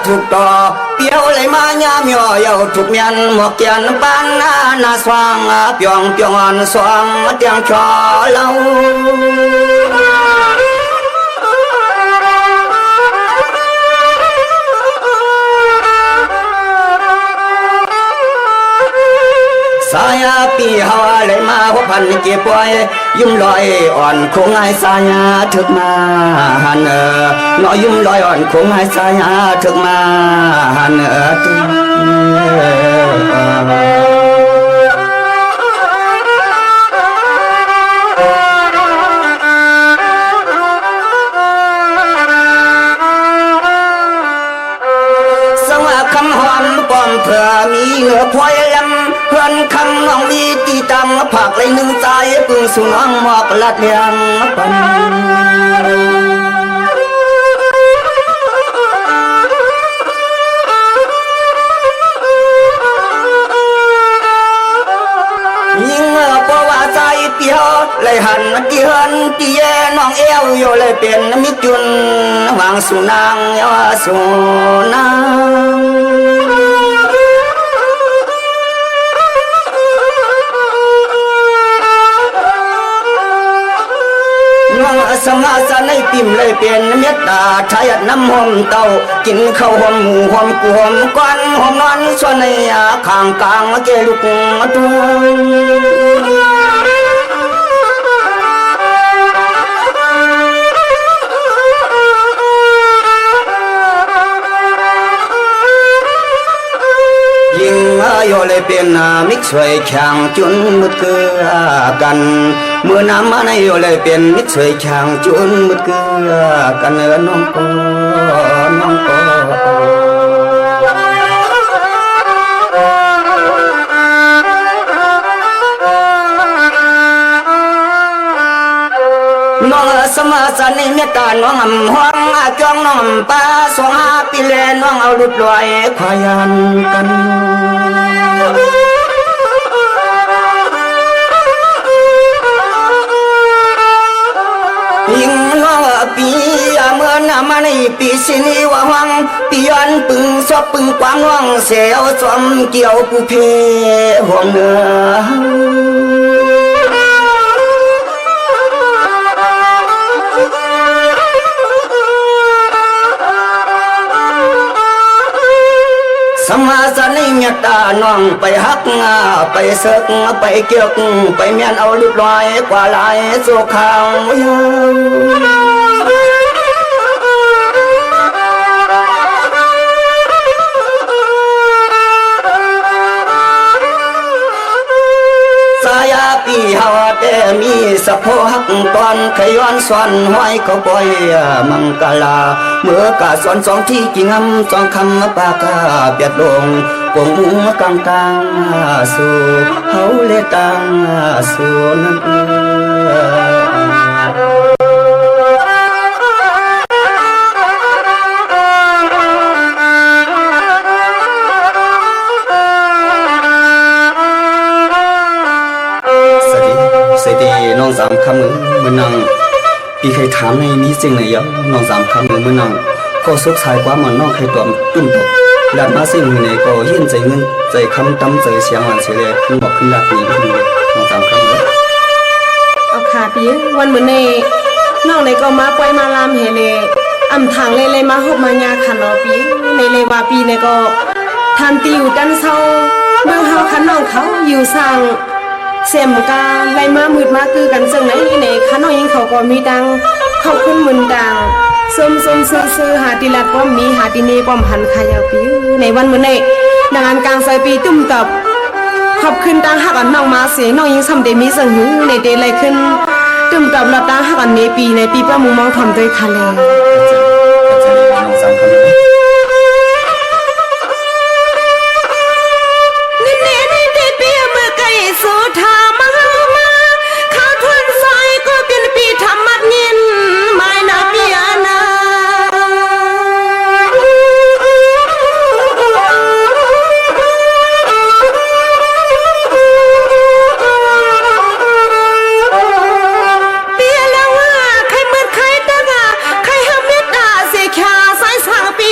ถูกต่อเปียวเลยมายามย่อยาวถูกเมียนหมอกเกียนปานนาสว่างเปียงเปียงอันสว่างเตียงชอเล่าสายปีหาเลยมาหัวพันเก็บไว้ยิ้มลอยอ่อนคงไอ้สายถึกมาหันน้อยยิ้มลอยอ่อนคงไอ้สายถึกมาหันสว่าคำหอมป้อมเพื่อมีเหงื่อพวยลำเพื่อนคำน้องมีตีตังผักเลยหนึ่งใจปึงสู่น้องหมอกลัดเลียงปันยิ่งเพราะว่าใจเปียวเลยหันที่เฮินที่แย่น้องเอวอยู่เลยเป็นมิจุนหวังสู่นางยาสู่นางน้องสมาสในปิ่มเลยเป็นเม็ดตาชายน้ำหอมเต้ากินข้าวหอมหมูหอมกูหอมก้อนหอมนอนส่วนในข้างกลางเกลุกตัวยิ่งโยเลยเป็นมิกสวยช่างจุนมุดเกือกันเมื่อน้ำมาในโยเลยเป็นมิกสวยช่างจุนมุดเกือกันน้องก็น้องก็น้องสมาสันในเมตตาน้องห้องจ้องน้องป้าสองปีเลน้องเอาดุดลอยควายันกันยิ่งน้องปีเมื่อน้ำมาในปีสินีว่าหวังปียันปึงซบปึงกวางน้องเสียวสมเกี่ยวผู้เพห่วงเนื้อสมาสนิเมตตาน้องไปฮักไปเสกไปเกี่ยวไปเมียนเอาลิบลอยกว่าลายโซขาวสายปีเฮาแต่มีสะโพหักตอนขย้อนสอนห้อยเขาปล่อยมังกลาเมื่อกาสอนสองที่กิ่งงำสองคำปากาเปียดลงกงมุงกลางกลางสู่เฮาเลตังสู่นั้นสวัสดีน้องสามคำมือนังพี่เคยถามในนี้จริงไหนยังน้องสามคำมือนังก็สุขสายกว่ามันน้องเคยตอมตุ้มตกหลัดมาสิ่งไหนก็ยินใจเงินใจคำตั้มใจเสียงหวานเสียเลยขึ้นบอกขึ้นหลัดนี้ขึ้นเลยน้องสามคำเลยเอาขาพี่วันเหมือนในน้องในก็มาปล่อยมาลามเฮเลยอำทางเลยมาหบมายาขันอปีในเลยว่าปีในก็ทันตีอยู่ดันเศร้าเมื่อเฮาขันน้องเขาอยู่สั่งเสียมกาไล่มามืดมาคือกันซึ่งในขันน้องยิงเขาก็มีดังเขาขึ้นมืนดังส้มซื้อหาติลัดป้อมมีหาติเนป้อมหันขายาวปีในวันเหมือนในนางานกลางซอยปีตุ้มตบขอบขึ้นดังหักอันน้องมาเสียน้องยิงซ้ำเดมีสังหูในเดลัยขึ้นตุ้มตบลัดดังหักอันในปีป้ามุงมองทำด้วยคาเลสุธามาข้าทวนซอยก็เป็นปีธรรมัดเงินไม่นาเปียนาเปียแล้วว่าใครเหมือนใครตั้งใครห้ามเมตตาเสียขาสายสางปี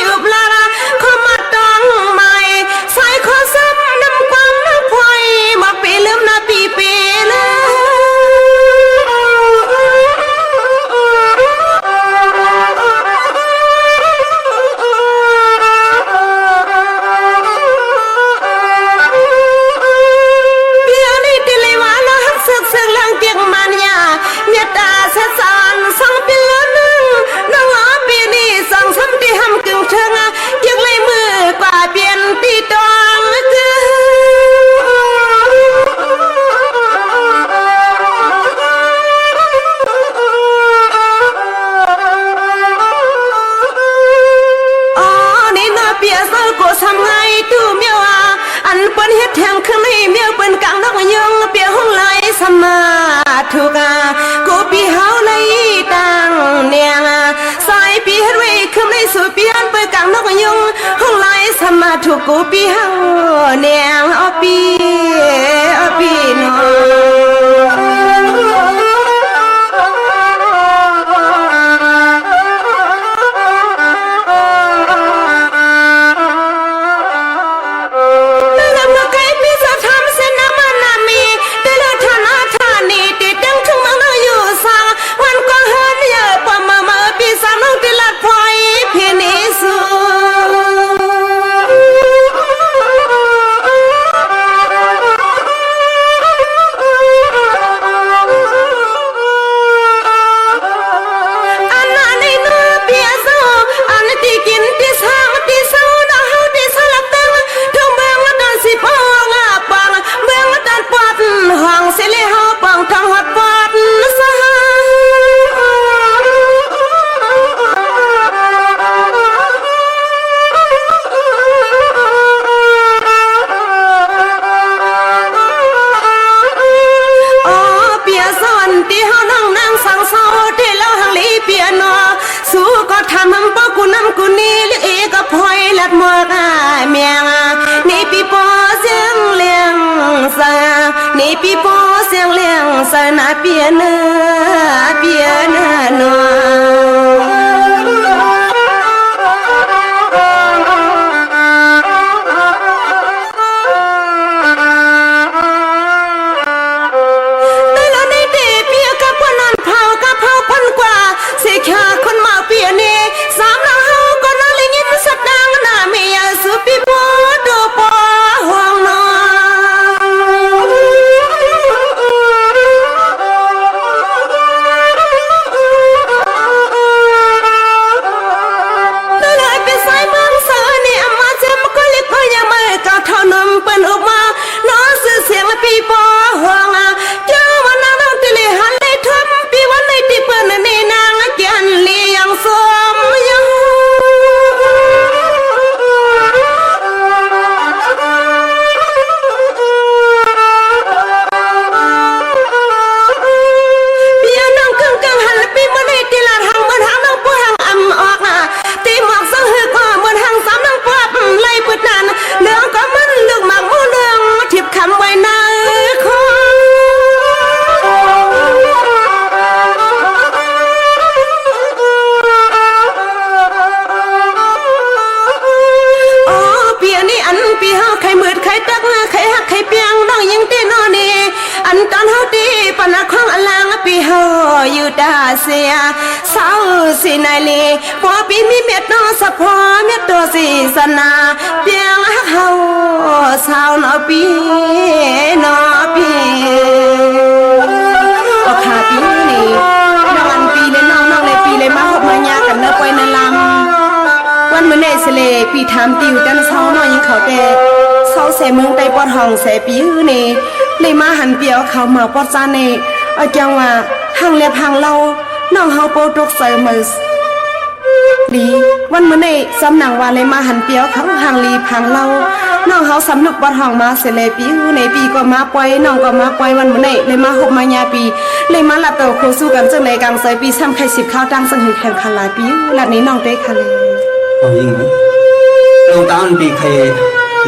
ถูกกูปีเฮาแนงเอาปีน้องna piana noเสียเศร้าสินายลีพอปีมีเม็ดนอสะพอเม็ดตัวสีสนาเปียงเฮาสาวนอปีโอคาปีนี่น้องอันปีเลยน้องเลยปีเลยมาหกมายากันเนอไปนลำวันมื้อนี้เสลปีถามติวจันเศร้าน้อยยังเขาแต่เศร้าเสเมืองไต้ปอดห้องเสปีนี่เลยมาหันเปียวเขามาปอดจานนี่เอาจังว่าหังเล็บหังเล่าน้องเฮาโปตกใส่มือดีวันมื้อนี้สำนังว่าเลยมาหันเปียวเขาหังลีพังเล่าน้องเฮาสำนึกบ่ห้องมาเสเลยปีในปีก็มาปล่อยน้องก็มาปล่อยวันมื้อนี้เลยมาหกมายาปีเลยมาลัดโตโคสู้กันจังได๋กลางใส่ปีซ้ำไข่10ข้าวตังสังหือแข่งคันหลายปีลัดนี้น้องได้ค่ะเลยเอายิงมั้ยลงตานปีเค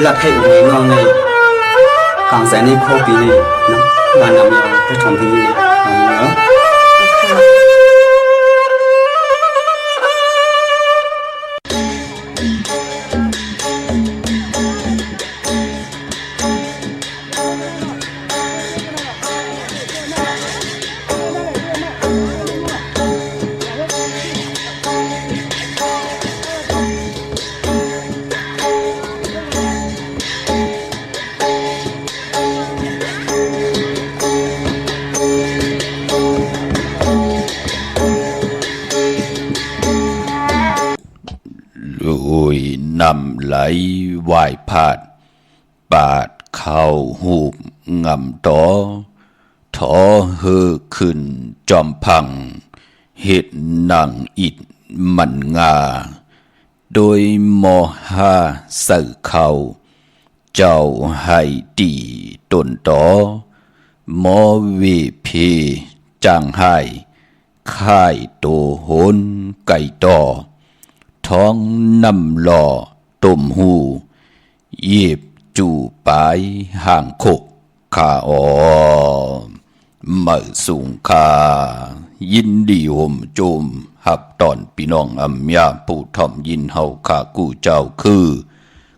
ลัดให้อยู่ในน้องในกลางแสนนี้โคปีนี่นะงานนำยาวไปทำที่นี่เนาะลุยนำไหลวายพาดปาดเข้าหูบงำต่อทอเฮอขึ้นจอมพังเห็ดนางอิดมันงาโดยมอหาใส่เขาเจ้าให้ตีต้นต่อมอเวเพจางให้ค่ายโตโหนไก่ต่อท้องน้ำหล่อต้มหู เย็บจูปายห่างคกขาออมาสูงคายินดีห่มโจมหับตอนพี่น้องอัมยาผู้ทอมยินเฮาข้ากูเจ้าคือ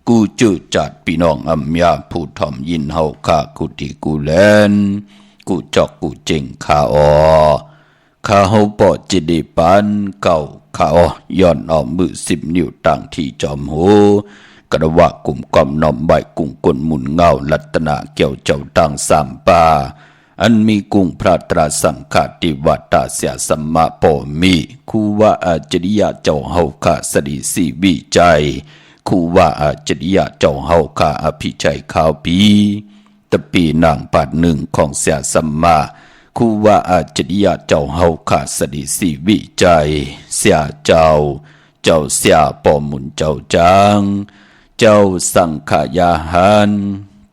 กูจืดจัดพี่น้องอัมยาผู้ทอมยินเฮาข้ากูที่กูแลนกูจอกกูเจงข้าออข้าเฮาปอจิดีปันเก่าข้าอย้อนเอามือ10 นิ้วตั้งที่จอมโหกระวะกลุ่มกอมน้อมใบกุ้งกลหมุนเงาลัตนาเกี่ยวเจ้าตั้งสามปาอันมีกุ้งพระตราสังฆติวัตตาเสียสัมมาปอมีคูว่าอาจริยะเจ้าเฮาข้าสดีสีวิจัยคูว่าอาจริยะเจ้าเฮาข้าอภิชัยข้าวปีตะปีนางปัดหนึ่งของเสียสัมมาคูว่าอาจริยะเจ้าเฮาข้าสดีสีวิจัยเสียเจ้าเสียปอมุนเจ้าจางเจ้าสังขยาหาร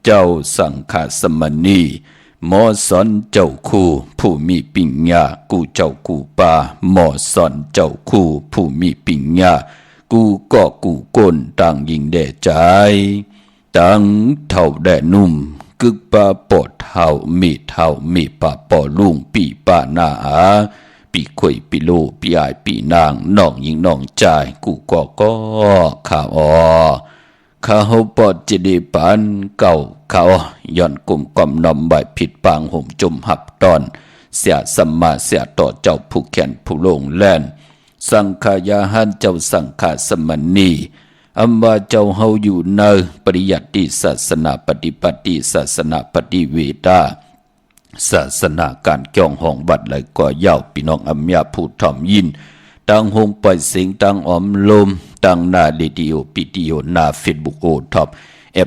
เจ้าสังฆสมณีหมอสอนเจ้าคู่ผู้มีปิญญากูเจ้ากูป่าหมอสอนเจ้าคู่ผู้มีปิญญากูก็กูก้นต่างยิงแด่ใจต่างเท่าแด่นุ่มกึกป่าปอดเท่ามีป่าปอลุงปีป่าหน้าอาปีข่อยปีโลปีอายปีนางน้องยิงน้องใจกูก็ข่าวข้าเฮาปอดจิดีปันเก่าเขาย้อนกลุ่มกอมนอมใบผิดปางห่มจมหับตอนเสียสัมมาเสียต่อเจ้าผู้แขนผู้ลงแล่นสังขายาหันเจ้าสังฆสมณีอัมบาเจ้าเฮาอยู่ในปริยัติศาสนาปฏิปัติศาสนาปฏิเวทาศาสนาการเกี่ยวห้องวัดไหลก่อยาวพี่น้องอัมยาผู้ถ่อมยินตั้งหงปล่อยเสียงตั้งอมลมตั้งหน้าเรดิโอปิดิโอหน้าเฟซบุ๊กโอท็อป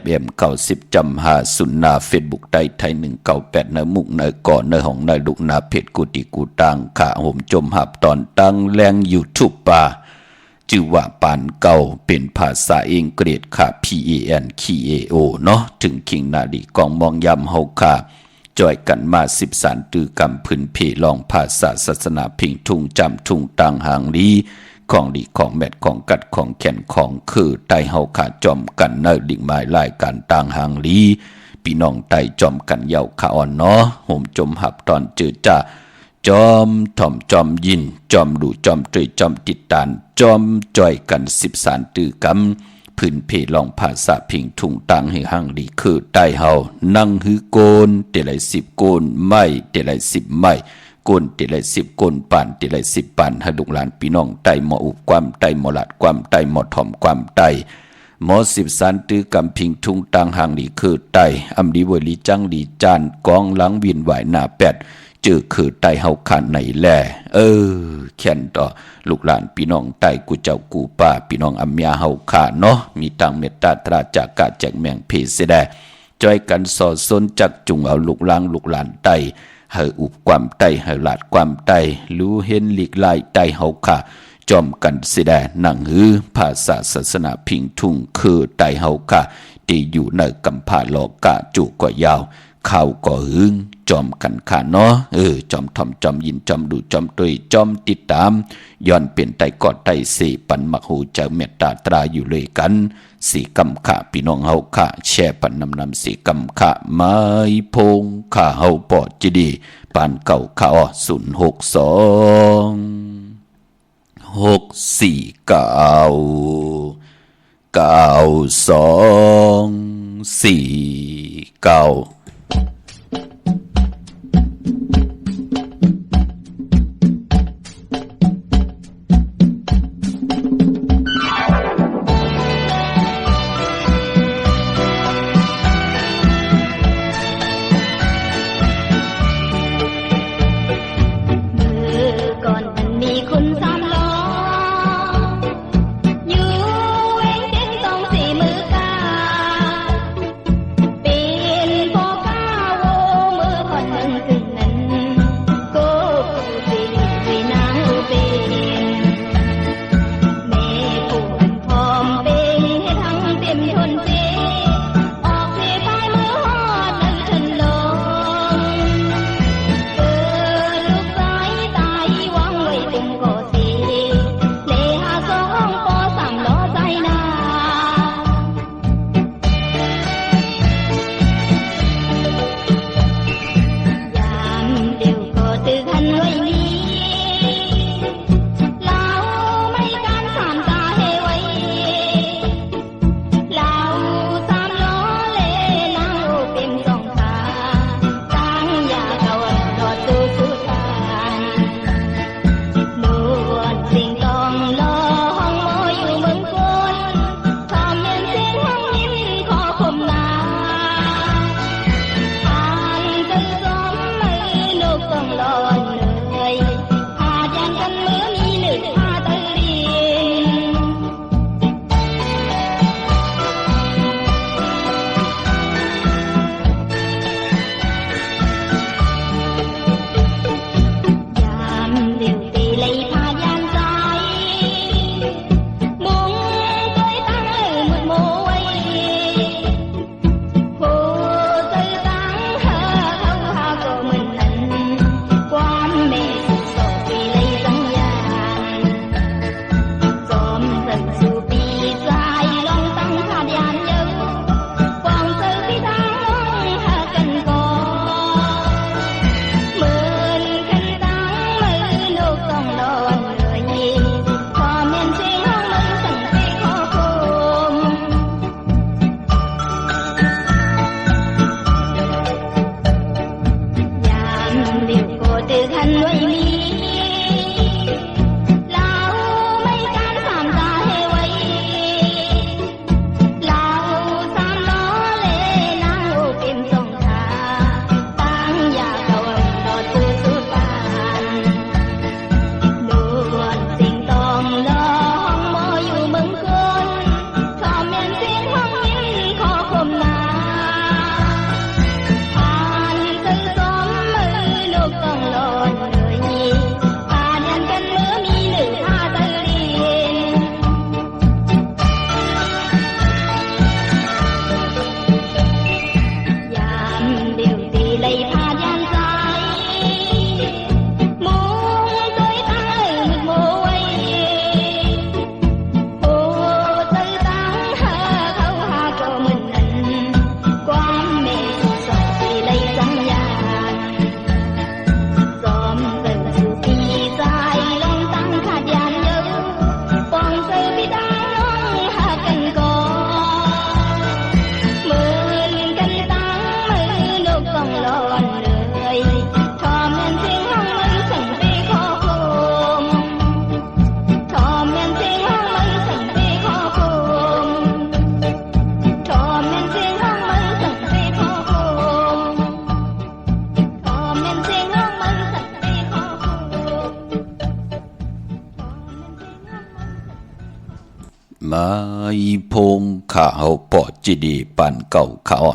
FM 90จำหาสุนหน้าเฟซบุ๊กไทย198ในมุกในก่อนในห้องในลูกนาเพจกุติกูตังขาห่มจมหับตอนตั้งแรง YouTube ป่าชื่อว่าปานเก่าเป็นภาษาอังกฤษค่ะ PANKAO เนาะถึงคิงนาดีกองมองยำเฮาค่ะจอยกันมา13ตือกำพื้นเพลองภาษาศาสนาพิงทุ่งจำทุ่งต่างหางลีของดีของแมดของกัดของแขนของคือไตเฮาขาจอมกันเนดิ่งไม้ลายการต่างหางลีพี่น้องไตจอมกันเยาขาอ่อนเนาะห่มจมหับตอนจืดจ้าจอมถ่อมจอมยินจอมดูจอมตรีจอมติดตานจอมจอยกัน13ตือกำพื้นเพลองภาษาพิงทุ่งต่างให้หางลีคือไตเฮานั่งหือโกนเตไล10โกนไม่เตไล10ไม่โกนเตไล10โกนป่านเตไล10ป่านให้ลูกหลานพี่น้องไตหมออุบความไตหมอหลัดความไตหมอถ่อมความไตหมอ13ตือกำพิงทุ่งต่างหางลีคือไตอำดีเวลีจังลีจานกองหลังวินไหวหน้า8จือคือไตเฮาขันไหนแลแค่นต่อลูกหลานพี่น้องไตกูเจ้ากูป้าพี่น้องอัมยาเฮาขาเนาะมีตังเมตตาตราจากกะแจกแมงเพเสดจอยกันสอดสนจักจุงเอาลูกหลานไตให้อุบความไตให้หลาดความไตรู้เห็นหลีกลายไตเฮาขาจอมกันเสดนั่งหือภาษาศาสนาพิงทุ่งคือไตเฮาขาที่อยู่ในกำพาโลกะจุก็ยาวข้าวก็หึงจอมกันขาเนาะจอมทอมจอมยินจอมดูจอมตุยจอมติดตามย้อนเป็นไตกอดไตสีปันมักหูเจ้าเมตตาตราอยู่เลยกันสีกำขาพี่น้องเฮาขาแช่ปันนำสีกำขาไม้พงขาเฮาปอดจีดีปานเก่าขาอ้อ06294 ก่อนมันมีคุณสามล้ออยู่เว้งเด้ง2 4 มือกาเป็นพ่อ điều cô từ khăn nuôi mi lao mấy can phạm ra hê quay lao san nó lê lao kim sông thà tăng nhà cầu đọt từ suốt bàn đuôn tình tòng lo hong mơอยู่เมืองคนชอบเมียนเสียงห้องยิ้มขอคมนา ต้องรอเลยพาเดินกันเมื่อมีหรือพาตะลียามเดียวตีเลยพายันใจมุงตัวตั้งเลยมึกโมไว้โอ้ใจตั้งหาเขาหาก็เหมือนนั้นความเมตสดตีเลยสัญญาXóm từng sự kỳ dài lòng tăng khát dàn nhớ Còn sự bị đắng nóng hạ cành cỏ Mượn cành tăng mưa nước còn lòn đời Thò men tiếng hông mân sẵn bê khó khôn Thò men tiếng hông mân sẵn bê khó khôn Thò men tiếng hông mân sẵn bê khó khôn Thò men tiếng hông mân sẵn มาอีพงข่าวปอจีดีปันเก่าข่าว062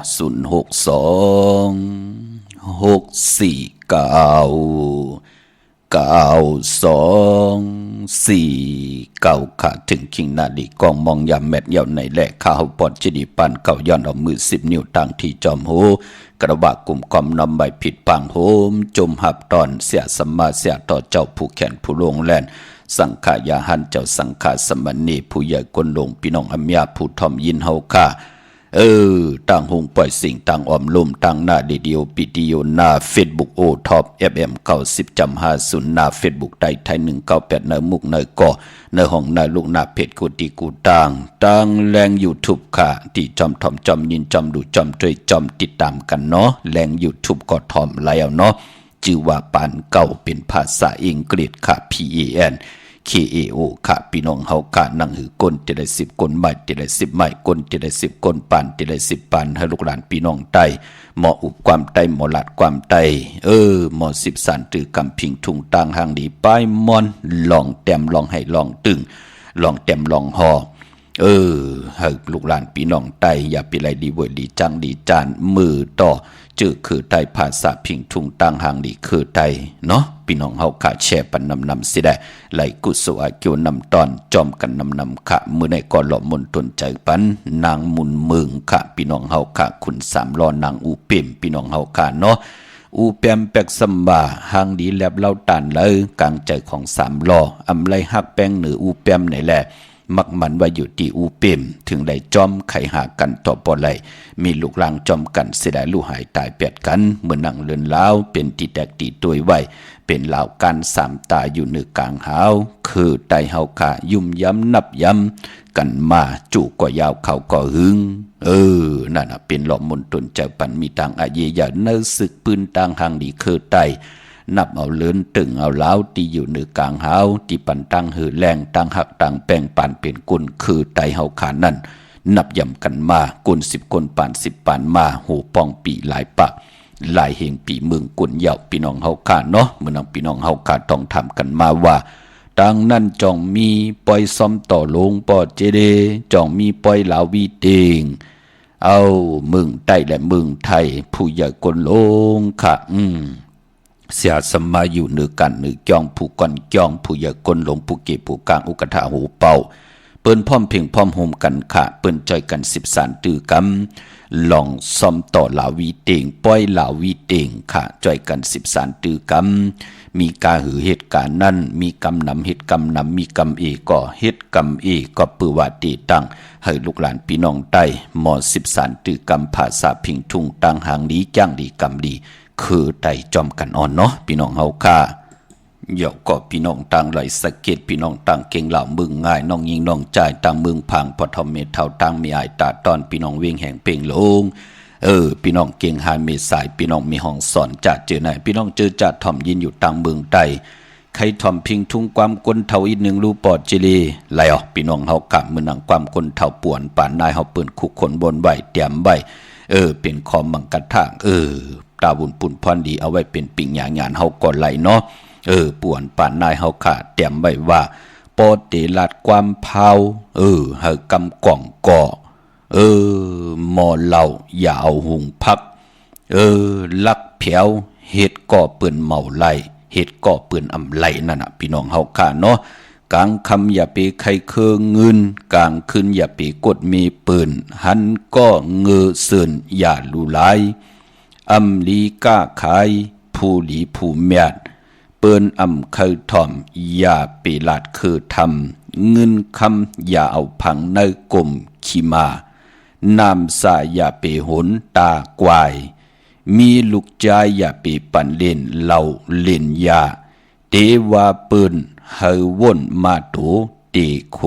649 ค่ะถึงคิงนาดีกองมองยามแมดยาวในแหลกข่าวปอจีดีปันเก่าย้อนเอามือ10 นิ้วตั้งที่จอมหูกระบะกลุ่มกอมนำใบผิดปังโหมจมหับตอนเสียสัมมาเสียต่อเจ้าผู้แขนผู้ลงแลนสังขายาหันเจ้าสังขาสมณีผู้ใหญ่กนลงพี่น้องอัมยาผู้ทอมยินเฮาค่ะต่างหงปล่อยสิ่งต่างออมลุ่มต่างหน้าเดียวปิดิโอหน้าเฟซบุ๊กโอท็อป FM 90.50หน้าเฟซบุ๊กไทยไทย198เนอมุกเนอก่อเนอห้องเนอลูกหน้าเพจกูตีกูต่างแรง YouTube ค่ะที่จอมทอมจอมยินจอมดูจอมด้วยจอมติดตามกันเนาะแรง YouTube ก็ทอมแล้วเนาะชื่อว่าปานเก่าเป็นภาษาอังกฤษค่ะ PANKAO ค่ะพี่น้องเฮาค่ะนั่งหือกลจะได้10กลใหม่จะได้10ใหม่กลจะได้10กลปานจะได้10ปานให้ลูกหลานพี่น้องใต้หมออุบความใต้หมอหลัดความใต้หมอ10สันตือกำพิงทุ่งต่างหางดีป้ายมอนลองแต้มลองให้ลองตึงลองแต้มลองหอให้ลูกหลานพี่น้องใต้อย่าไปไรดีเวยดีจังดีจานมือต่อจื้อคือไทยภาษาพิงทุ่งต่างหางดีคือไทยเนาะพี่น้องเฮาค่ะแชร์ปันนำสิได้ไหลกุศลอาเกียวนำตอนจอมกันนำค่ะมือในก่อนหล่อมนตนใจปันนางมุนเมืองค่ะพี่น้องเฮาค่ะคุณ3ล้อนางอูเปมพี่น้องเฮาค่ะเนาะอูเปมแปกสัมบาหางดีแลบเล่าตานเลยกลางใจของ3ล้ออำไลฮักแป้งเหนืออูเปมไหนแหละมักมันว่าอยู่ที่อูเปมถึงได้จอมไขหากันต่อปอไหลมีลูกลางจอมกันเสียดายลูกหายตาย8กันเมื่อนั่งเลือนล้าวเป็นที่แตกตีตัวไว้เป็นเหล่าการ3ตาอยู่เหนือกลางหาวคือไตเฮาค่ะยุ่มย้ำนับย้ำกันมาจู่ก็ยาวเขาก็หึงนั่นน่ะเป็นหลอมมนตนเจ้าปันมีต่างอาเยอย่าเนื้อศึกปืนต่างหางดีคือไตนับเอาเลินตึงเอาเล้าที่อยู่เหนือกลางหาวที่ปันตั้งหือแรงตั้งหักตั้งแป้งปานเป็นกุลคือไตเฮาขานั่นนับย่ำกันมากุล10คนปาน10ปานมาหูปองปีหลายปะหลายเหงปีเมืองกุลเหยาพี่น้องเฮาขาเนาะเมื่อน้องพี่น้องเฮาขาต้องทำกันมาว่าดังนั้นจองมีปล่อยซ้อมต่อลงปอเจเดจองมีปล่อยลาวีเตงเอาเมืองใต้และเมืองไทยผู้ใหญ่กนลงค่ะเสียสมาอยู่เหนือกันเหนือจองผู้ก่อนจองผู้ใหญ่กนลงผู้เก็บผู้กลางอุกถาหูเป่าเปิ้นพร้อมเพ่งพร้อมโฮมกันค่ะเปิ้นใจกัน10สารตือกำลองซ่อมต่อลาวีเตงป้อยลาวีเตงค่ะใจกัน10สารตือกำมีกาหือเหตุการณ์นั้นมีกำนำเหตุกำนำมีกำเอก็เหตุกำเอก็ปือว่าตีตั้งให้ลูกหลานพี่น้องใต้หมอ10สารตือกำภาษาพิงทุ่งตั้งหางดีจ้างดีกำดีคือไต่จอมกันอ่อนเนาะพี่น้องเฮาค่ะเดี๋ยวก็พี่น้องต่างไหลสะเก็ดพี่น้องต่างเก่งเหล่ามึงง่ายน้องยิงน้องจ่ายต่างมึงพังพอทอมเมทัลต่างมีอายตาตอนพี่น้องเวียงแห่งเป่งลง พี่น้องเก่งหาเมษายพี่น้องมีห้องสอนจัดเจอไหนพี่น้องเจอจัดถ่อมยินอยู่ต่างเมืองใต้ใครถ่อมพิงทุ่งความก้นเท่าอีกหนึ่งรูปอดจิลีไหลออกพี่น้องเฮากะมือหนังความก้นเท่าป่วนป่านนายเฮาเปิ้นคุกคนบนไว้เตรียมไว้เป็นคอมมังกะทางตาบุญปุ่นพรดีเอาไว้เป็นปิ่งหยางานเฮาก่อนไหลเนาะป่วนป่านนายเฮาขาเตรียมไว้ว่าปอเตลัดความเผาเฮากำก่องก่อหมอเหล่าอย่าเอาหุงพักลักเผียวเฮ็ดก่อเปิ้นเมาไหลเฮ็ดก่อเปิ้นอำไหลนั่นน่ะพี่น้องเฮาค่ะเนาะกลางคำอย่าไปไขเคอเงินกลางคืนอย่าไปกดมีปืนหันก็เงือเสื่นอย่าลู่ลายอำลีก้าขายผู้หลีผู้แม่ดเปิ้นอำเคยถ่อมอย่าไปลาดคือทำเงินคำอย่าเอาพังในกลมขี้มานำสาอย่าไปหนตากวายมีลูกใจอย่าไปปั่นเล่นเหล่าเล่นยาเตวาปืนเฮาว่นมาโตเตโข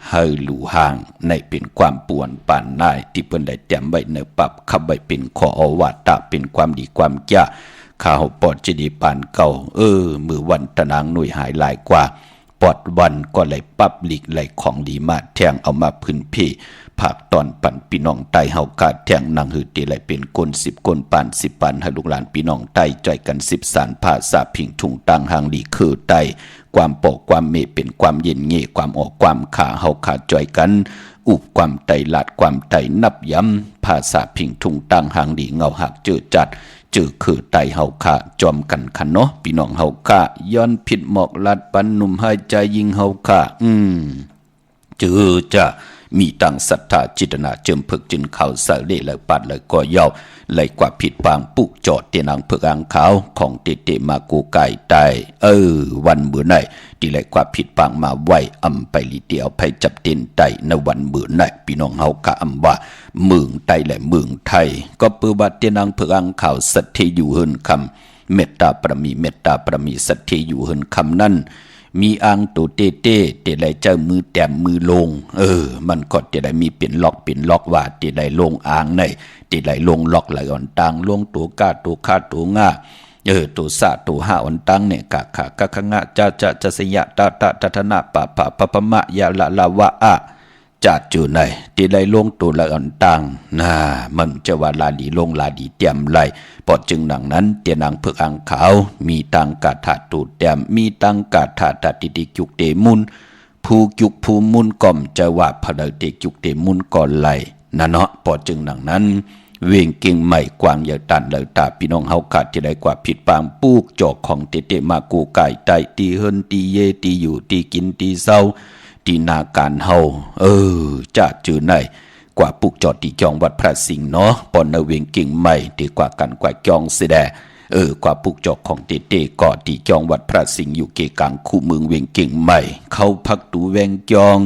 เฮาหลู่ห่างในเป็นความป่วนป่านนายที่เปิ้นได้แต้มไว้ในปรับขับไว้เป็นข้ออวาตะเป็นความดีความแก่ข้าวปอดจะดีปานเก่ามือวันตะนางหน่วยหายหลายกว่าปอดวันก็ไหลปับหลีกไหลของดีมาแทงเอามาพื้นพี่ภาคตอนปั่นพี่น้องไตเฮากาแทงนางหือตีไหลเป็นกล10กลปาน10ปันให้ลูกหลานพี่น้องไตจ่อยกัน10สารภาษาพิงทุ่งตังหางหลีคือไตความปอกความเมเป็นความเย็นเง่ความออกความขาเฮาขาจ่อยกันอุบความไตลาดความไตนับย้ำภาษาพิงทุ่งตังหางหลีเงาหักเจอจัดเจอคือไตเฮาขาจอมกันคันเนาะพี่น้องเฮาขาย้อนผิดหมอกลัดปันหนุ่มให้ใจยิงเฮาขาเจอจะมีตั้งศรัทธาจิตนาเจิมเพิกจึงเขาสะเละเลยปัดเลยก็เย้าเลยกว่าผิดปางปุกจอดเตียนังเพิกอ่างขาวของเตมากูไก่ไตวันเบื่อไหนที่เลยกว่าผิดปางมาไหวอำไปลีเดียวไปจับเต็นไตในวันเบื่อไหนพี่น้องเฮากะอำว่าเมืองไตและเมืองไทยก็เปื้อบัดเตียนังเพิกอ่างขาวสัตเทอยู่เฮินคำเมตตาประมีสัตเทอยู่เฮินคำนั่นมีอ่างตัวเต้เตไหลเจ้ามือแต้มมือลงมันก็จะได้มีเป็นล็อกว่าเตไหลลงอ่างในเตไหลลงล็อกไหลอ่อนตังลงตัวก้าตัวคาตัวง่าตัวสะตัวห้าอ่อนตังเนี่ยกะขะกะขะงะจะสยะตาตะนะปะปะมะยะละวะอะจัดอยู่ในที่ไหลลงตัวละอ่อนตังมันจะว่าลาดีลงลาดีเตรียมไหลปอดจึงหนังนั้นเตียนางเพิกอ่างขาวมีตังกาถาตูเตรียมมีตังกาถาตติติจุกเตมุนผู้จุกผู้มุนก่อมจะว่าพะเดเตจุกเตมุนก่อนไหลนั่นเนาะปอดจึงหนังนั้นเวียงเก่งใหม่กวางอย่าตันเลยตาพี่น้องเฮาขาดจะได้กว่าผิดปางปูกจอกของเตมากูไก่ไตตีเฮินตีเยตีอยู่ตีกินตีเศร้าตีนาการเฮาจะจือไหนกว่าปุกจอดตีจองวัดพระสิงห์เนาะปอนเวียงเก่งใหม่ดีกว่ากันกว่าจองเสดกว่าปุกจอกของเตก่อตีจองวัดพระสิงห์อยู่เกกลางคู่เมืองเวียงเก่งใหม่เข้าพักตูแวงจอง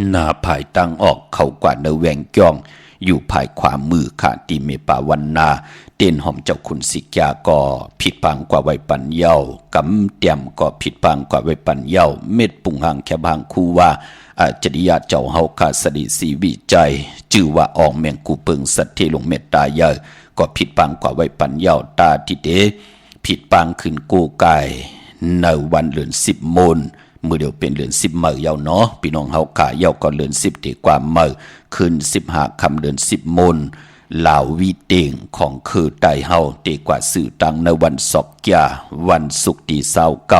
หน้าภายตั้งออกเข้ากว่าเนแวงจองอยู่ภายขวามือขาตีเมปาวันนาเต้นหอมเจ้าคุณสิกยาก็ผิดปังกว่าไว้ปันเย้ากำเตียมก็ผิดปังกว่าไว้ปันเย้าเม็ดปุงหางแค่บางคูว่าจริยาเจ้าเฮาคาสดิสีวิจัยชื่อว่าออกแมงกูเปิงสัตเทลงเมตตาเยอะก็ผิดปังกว่าไว้ปันเย้าตาทิเดผิดปังขึ้นกูไก่ในวันเดือน10โมนมือเดียวเป็นเดือน10มื้อเย้าเนาะพี่น้องเฮาขาเย้าก็เดือน10ดีกว่ามื้อขึ้น15ค่ำเดือน10โมนลาววีเต็งของคือไตเฮาเตกว่าสื่อตังในวันศกยาวันศุกร์ที่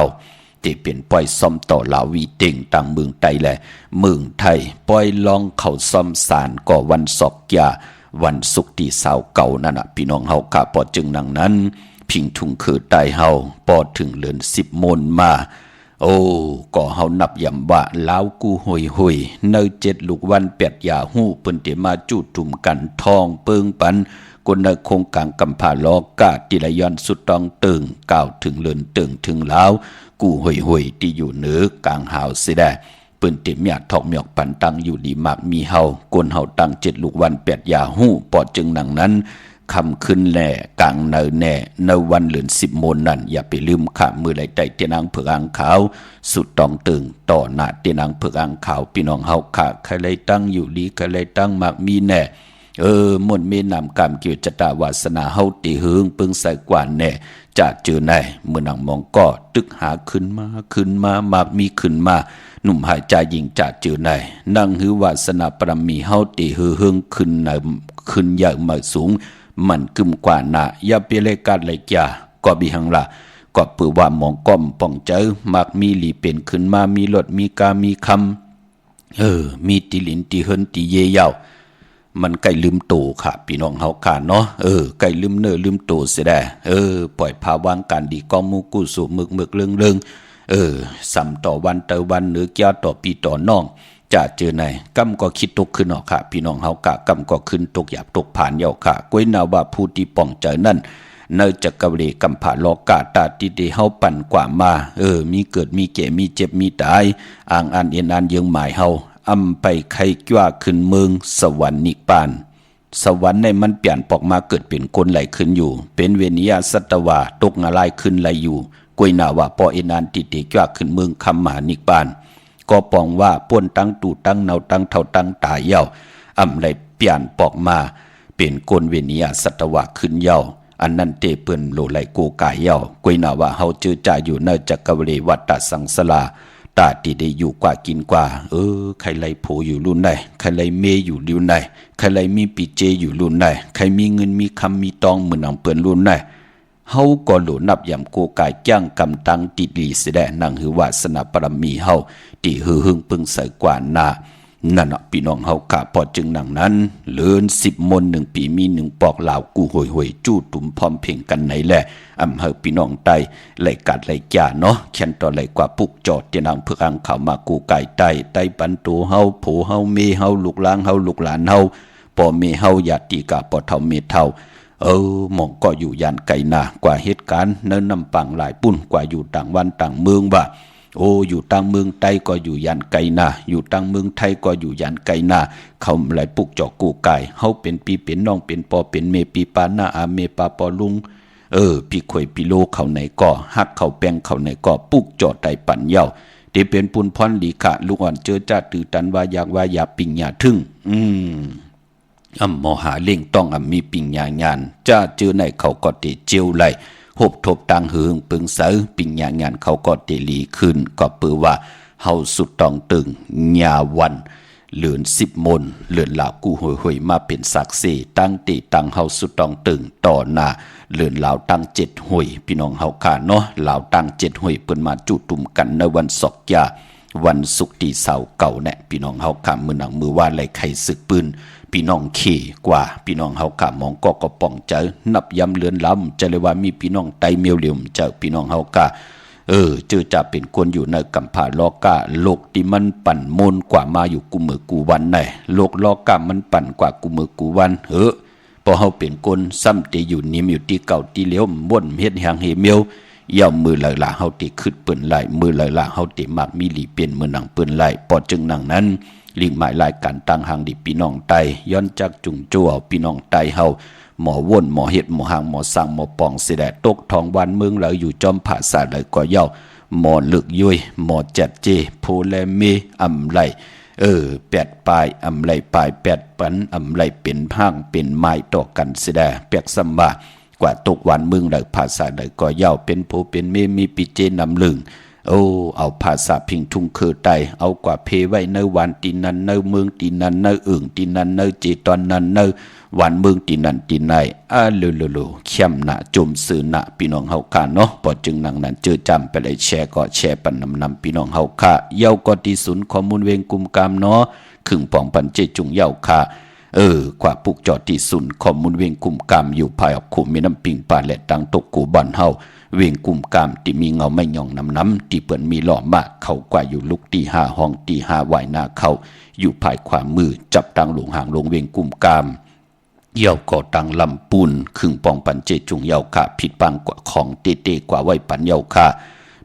29ที่เป็นปล่อยซ่อมต่อลาววีเต็งต่างเมืองไทยและเมืองไทยปล่อยลองเข้าซ่อมสารก่อวันศกยาวันศุกร์ที่29นั่นน่ะพี่น้องเฮาค่ะพอจึงนังนั้นพิงทุ่งคือไตเฮาพอถึงเดือน10โมนมาก็เฮานับย่ำว่าลาวกูห่วยใน7ลูกวัน8ยาฮู้เปิ้นเตมาจูดจุ่มกันทองเปิงปันคนในโครงการกำพาลอกาติละย้อนสุดตองตึงก้าวถึงเลินตึงถึงลาวกูห่วยที่อยู่เหนือกลางหาวสิได้เปิ้นเตมียทอกหมอกปันตังอยู่ดีมากมีเฮาคนเฮาตั้ง7ลูกวัน8ยาฮู้ปอจึงหนังนั้นคำขึ้นแหล่กลางเนแน่ในวันเดือน10โมนนั่นอย่าไปลืมขามือไหลใจเตียนางเผือกอ่างขาวสุดตองตึงต่อหน้าเตียนางเผือกอ่างขาวพี่น้องเฮาขาใครเลยตั้งอยู่ดีใครเลยตั้งมากมีแน่ มนต์มีนำกรรมเกี่ยวจตาวาสนาเฮาตีหึงปึงใส่กว่าแน่จะเจอในเมื่อนังมองก็ตึกหาขึ้นมามามีขึ้นมาหนุ่มหายใจยิงจะเจอในนั่งหือวาสนาปรมีเฮาตีหึงขึ้นในขึ้นใหญ่มาสูงมันกึมกว่าหนาอย่าเปเลกาดเลยจ้าก็บีหังละก็เปื่อว่ามองก้อมป่องเจอมักมีหลีเป็นขึ้นมามีรถมีกามีคำมีติลินติเฮินติเยยาวมันใกล้ลืมโตค่ะพี่น้องเฮาค่ะเนาะใกล้ลืมเนื้อลืมโตเสียได้ปล่อยภาวางการดีก็มูกุสุมึกเรื่องซ้ำต่อวันเตอวันหรือเกี่ยวต่อปีต่อน้องจะเจอในกำก็คิดตกขึ้นเนาะค่ะพี่น้องเฮากะกำก็ขึ้นตกหยาบตกผ่านเยาค่ะก้วยนาว่าผู้ที่ป้องเจอนั่นเนจักรวเลกำผาโลกาตาติเดเฮาปั่นกว่ามามีเกิดมีแก่มีเจ็บมีตายอ่างอันเอ็นอันยังหมายเฮาอำไปไข่จ้าขึ้นเมืองสวรรค์นิปานสวรรค์ในมันเปลี่ยนปอกมาเกิดเป็นคนไหลขึ้นอยู่เป็นเวนิยาสัตวาตกงาลายขึ้นไหลอยู่กวยนาว่าปอเอ็นอันติเดจ้าขึ้นเมืองคำมหานิปานก็ปองว่าป่วนตั้งตู่ตั้งเนาตั้งเท่าตั้งตายเย้าอำไหลเปลี่ยนปอกมาเป็นคนเวนิยาสัตวาขึ้นเย้าอันนั้นเตเปิ้นโลไหลกูกายเย้ากวยนาว่าเฮาเจอจ่าอยู่ในจักรวเลวัฏฏสังสลาตาที่ได้อยู่กว่ากินกว่าใครไล่โผอยู่รุ่นใดใครไล่เมอยู่รุ่นใดใครไล่มีปีเจอยู่รุ่นใดใครมีเงินมีคำมีตองเหมือนอังเปิ้นรุ่นใดเฮาก็โหลนับยำโกกายจ้างกำตังติดลีเสดนั่งหือวาสนาปรมีเฮาติหือหึงปึงใส่กว่านานั่นพี่น้องเฮากะพอจึงหนังนั้นเลิน10 มน1 ปีมี1ปอกลาวกูห่วยจู้ตุ่มพร้อมเพ่งกันไหนแหละอำเฮอพี่น้องไตไหลกัดไหลจ่าเนาะแค่นต่อไหลกว่าปุกจอดเตียนางเพื่ออังเข้ามากูไก่ไตปันตูเฮาโผเฮาเมเฮาลูกหลานเฮาลูกหลานเฮาพ่อเมเฮาญาติกะพ่อเฒ่าเมเฒ่าหมองก็อยู่ยันไก่นากว่าเหตุการณ์เนินนำปังหลายปุ่นกว่าอยู่ต่างวันต่างเมืองว่าอยู่ต่างเมืองไต้ก็อยู่ยันไกนาอยู่ต่างเมืองไทยก็อยู่ยันไกนาเขาไหลปุกจอกกูกายเฮาเป็นปีเป็นน้องเป็นปอเป็นเมปีปานาอาเมปาปอลุงพี่ข่อยพี่โลเขาไหนก็ฮักเขาแป้งเขาไหนก็ปุกจอดไตปั่นเย้าที่เป็นปุนพรลีขะลูกอ่อนเจอจ้าตือตันว่าอยากว่าอย่าปิ่งอย่าทึ่งมหาเล่งต้องมีปิ่งญางานจ้าเจอในเขาก็เตเจียวไหลหบทบตังหึงปึงเสอปิ่งญางานเขาก็เตลีขึ้นก็เปือว่าเฮาสุดต้องตึงญาวันเหลือน10 มนเหลือนลาวกูห่วยมาเป็นศักดิ์ศรีตั้งติตั้งเฮาสุดต้องตึงต่อหน้าเหลือนลาวตั้ง7 ห่วยพี่น้องเฮาค่ะเนาะลาวตั้ง7 ห่วยเปิ้นมาจุตุ่มกันในวันศกยาวันศุกร์ที่เสาร์เก่าแน่พี่น้องเฮาค่ะมื้อหนังมื้อว่าไหลไข่ศึกปืนพี่น้องขี่กว่าพี่น้องเฮากะมองก็ป้องเจอนับยำเลือนล้ำจะเลยว่ามีพี่น้องไตเมียวเหลี่ยมเจอพี่น้องเฮากะเจอจะเป็นคนอยู่ในกัมพาโลกะโลกที่มันปั่นมนกว่ามาอยู่กูมือกูวันไหนโลกกะมันปั่นกว่ากูมือกูวันพอเฮาเป็นคนซ้ำที่อยู่นิ่มอยู่ที่เก่าที่เลี้ยวม่วนเฮ็ดแหงเฮเมียวย่อมมือไหลๆเฮาที่ขึ้นเปิ้นไหลมือไหลๆเฮาที่มักมีหลีเปลี่ยนมือหนังเปิ้นไหลพอจึงหนังนั้นลิงหมายรายการตั้งหางดิพี่น้องไตย้อนจากจุงจั่วพี่น้องไตเฮาหมอว่นหมอเห็ดหมอหางหมอสั่งหมอปองเสดตกทองวันเมืองเลยอยู่จอมผาสาเลยก็เย้าหมอลึกยุยหมอจัดเจโพแลเมอำไหล8 ปลายอำไหลปลาย8 ปันอำไหลเป็นห้างเป็นไม้ต่อกันเสดเปียกสัมบากว่าตกวันเมืองเลยผาสาเลยก็เย้าเป็นโพเป็นเมมีปิเจนำลึงเอาภาษาพิงทุงคือไตเอากว่าเพไว้ในวันตีนันในเมืองตีนันในอึ่งตีนันในจีตอนนันในวันเมืองตีนันตีในลุเข้มหนาจุ่มสื่อหนาพี่น้องเฮาค่ะเนาะพอจึงหนังนั้นเจอจำไปเลยแชร์ก็แชร์ปันนำพี่น้องเฮาค่ะเย้าก็ที่ศูนย์ข้อมูลเวงกุมกามเนาะขึงป่องปันเจจุงเย้าค่ะกว่าปุกจอดที่ศูนย์ข้อมูลเวงกุมกามอยู่ภายออกขุมมีน้ำปิงป่าและตังตกกูบันเฮาเวงกุมกามที่มีเงาไม่ย่องน้ำที่เปิ่นมีหล่อมากเขากว่าอยู่ลุกตี5 ห้องตี5ไหวหน้าเขาอยู่ภายขวามือจับตังหลงหางลงเวงกุมกามเยี่ยวก่อตังลำปูนครึ่งปองปันเจจุงเยาค่ะผิดปังกว่าของเตกว่าไว้ปันเยาค่ะ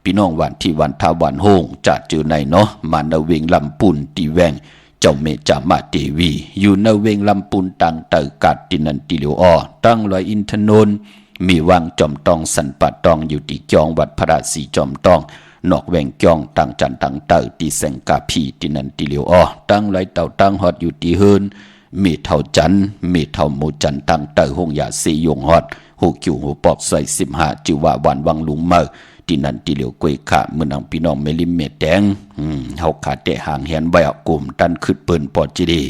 พี่น้องวันที่วันทาวันโฮงจะเจอในเนาะมาในเวงลำปูนตีแวงเจ้าเมจามาเทวีอยู่ในเวงลำปูนตังเตอกัดตินันติเหลียวอ้อตั้งลอยอินทนนท์มีวังจอมตองสันปัดตองอยู่ที่จองวัดพระราศีจอมตองนอกแวงจองตังจันตังเตอตีแสงกาพีตินันติเหลียวอ้อตั้งลอยเต่าตั้งหอดอยู่ที่เฮิน มีเท่าจันมีเท่าหมูจันตั้งเตอหงยาสียงฮอดหูกิ่วหูปอกใส่15จิว่าวันวังลุงเมอที่นั่นที่เหลียวกวยขะมือนังพี่น้องเมลิเมตแดงเฮาขาดแต่ห่างแหนไว้เอากลุ่มตันขึ้นเปิ้นปอจีดี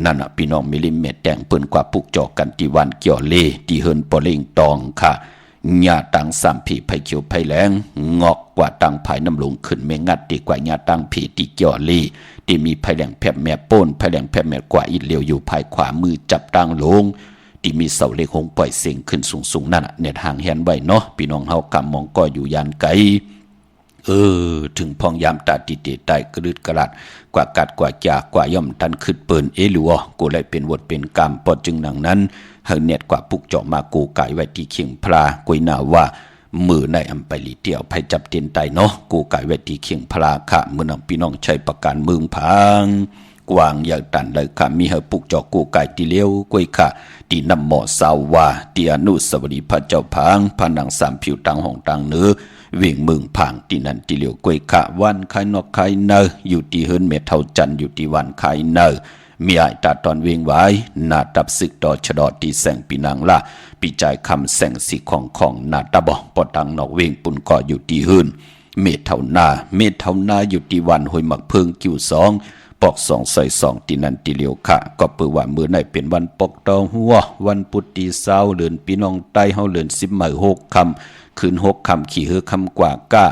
นั่นน่ะพี่น้องเมลิเมตแดงเปิ้นกว่าปุกจอกกันที่วันเกี่ยวเลที่เฮินปอเล่งตองค่ะญาตังสามผีไผเขียวไผแหลงงอกกว่าตังไผน้ำลงขึ้นไม่งัดดีกว่าญาตังผีที่เกี่ยวเลที่มีไผแหลงแผบแม่ป้นไผแหลงแผบแม่กว่าอีเหลียวอยู่ภายขวามือจับตังลงที่มีเสาเล็กหงปล่อยเสียงขึ้นสูงๆนั่นน่ะเนี่ยห่างแหนไว้เนาะพี่น้องเฮากำมองก็อยู่ยานไกลถึงพองยามตาติเตใต้กระดึดกระลัดกว่ากัดกว่าจากกว่าย่อมทันขึ้นเปิ้นหรือกูเลยเป็นวดเป็นกรรมปอจึงหนังนั้นเฮาเน็ตกว่าปุกเจาะมากูไก่ไว้ที่เขียงพลากวยนาว่ามือในอำไปลีเตียวไผจับเตียนไตเนาะกูไก่ไว้ที่เขียงพลาค่ะมือนังพี่น้องใช้ประการมึงพังกวางอย่างตันเลยค่ะมีเฮาปุกเจาะกูไก่ที่เลี้ยวกวยค่ะที่นำหมอสาวว่าที่อนุสาวรีย์พระเจ้าพังพระนางสามผิวตังห้องตังเนื้อวิ่งมึงผางที่นั่นที่เหลียวกวยขะวันไข่นอกไข่เนออยู่ที่เฮิรนเมเท่าจันอยู่ที่วันไข่เนอมีไอตาตอนเวงไว้นาตับซึกดอชดอที่แสงปีนางละปีใจคำแสงสีของนาตาบอปอตังนอกเวงปุ่นก่ออยู่ที่เฮิรนเมเท่านาอยู่ที่วันหอยหมักเพิงกิ้วสองปอกสองใส่สองที่นั่นที่เหลียวขะก็เปิดว่ามือในเป็นวันปกตอหัววันพุธที่เศร้าเดือนปีน้องใต้เฮาเดือน10 มื้อ6 ค่ำคืน6 ค่ำขี่เฮือค่ำกว่าก้า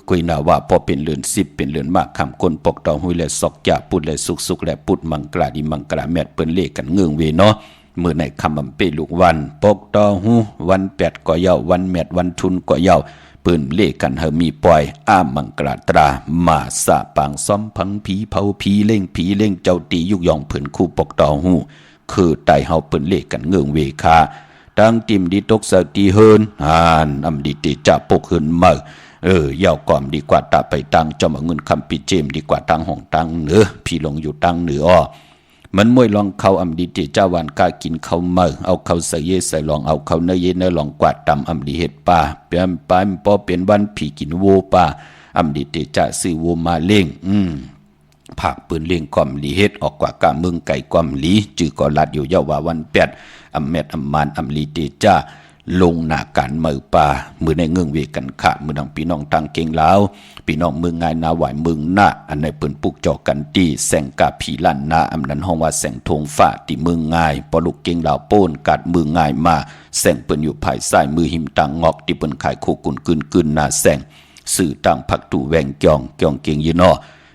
กุยนาว่าพอเป็นเรือน10เป็นเรือนมากคำคนปกตองหุยและศอกยาปุดและสุกและปุดมังกราดิมังกราแมดเปิ้นเลกันเงืองเวเนาะเมื่อในคำอำเปลูกวันปกตองหูวัน8ก็เยาวันแมดวันทุนก็เยาเปิ้นเลกันเฮามีปล่อยอ้ามังกราตรามาสะปางซ้อมพังผีเผาผีเล่งเจ้าตียุกยองเพิ่นคู่ปกตองหูคือไตเฮาเปิ้นเลกันเงืองเวคาดังติมดีตกสติเฮินอำดีติจะปกเฮินเมื่อยาวก่อมดีกว่าตาไปตังจอมเงินคำปิเจมดีกว่าตังห้องตังเหนือพี่ลงอยู่ตังเหนือมันมวยลองเขาอำดีติเจ้าวันกากินเขาเมื่อเอาเขาใส่เยใส่ลองเอาเขาเนยเนยลองกวาดตำอำดีเห็ดป่าเปลี่ยนไปพอเป็นวันผีกินโวป่าอำดีติจะซื้อโวมาเล่งผักปืนเลี้ยงกอมลีเฮ็ดออกกว่ากะเมืองไก่กอมลีจื้อก็ลัดอยู่เยาว่าวัน8อำแมดอำมานอำลีเตจ้าลงหน้าการมือป่ามือในเงื่องเวกันขะมือดังพี่น้องตังเก่งลาวพี่น้องเมืองง่ายนาไหวเมืองหน้าอันในปืนปุกจอกกันตีแสงกาผีลั่นนาอำนั้นห้องว่าแสงทงฟ้าที่เมืองง่ายปอลูกเก่งลาวโป้นกัดเมืองง่ายมาแสงเปิ้นอยู่ภายใต้มือหิมตังงอกที่เปิ้นขายโคกุนกึนหน้าแสงสื่อตังผักตู่แวงเกี่ยงเก่งยีนอ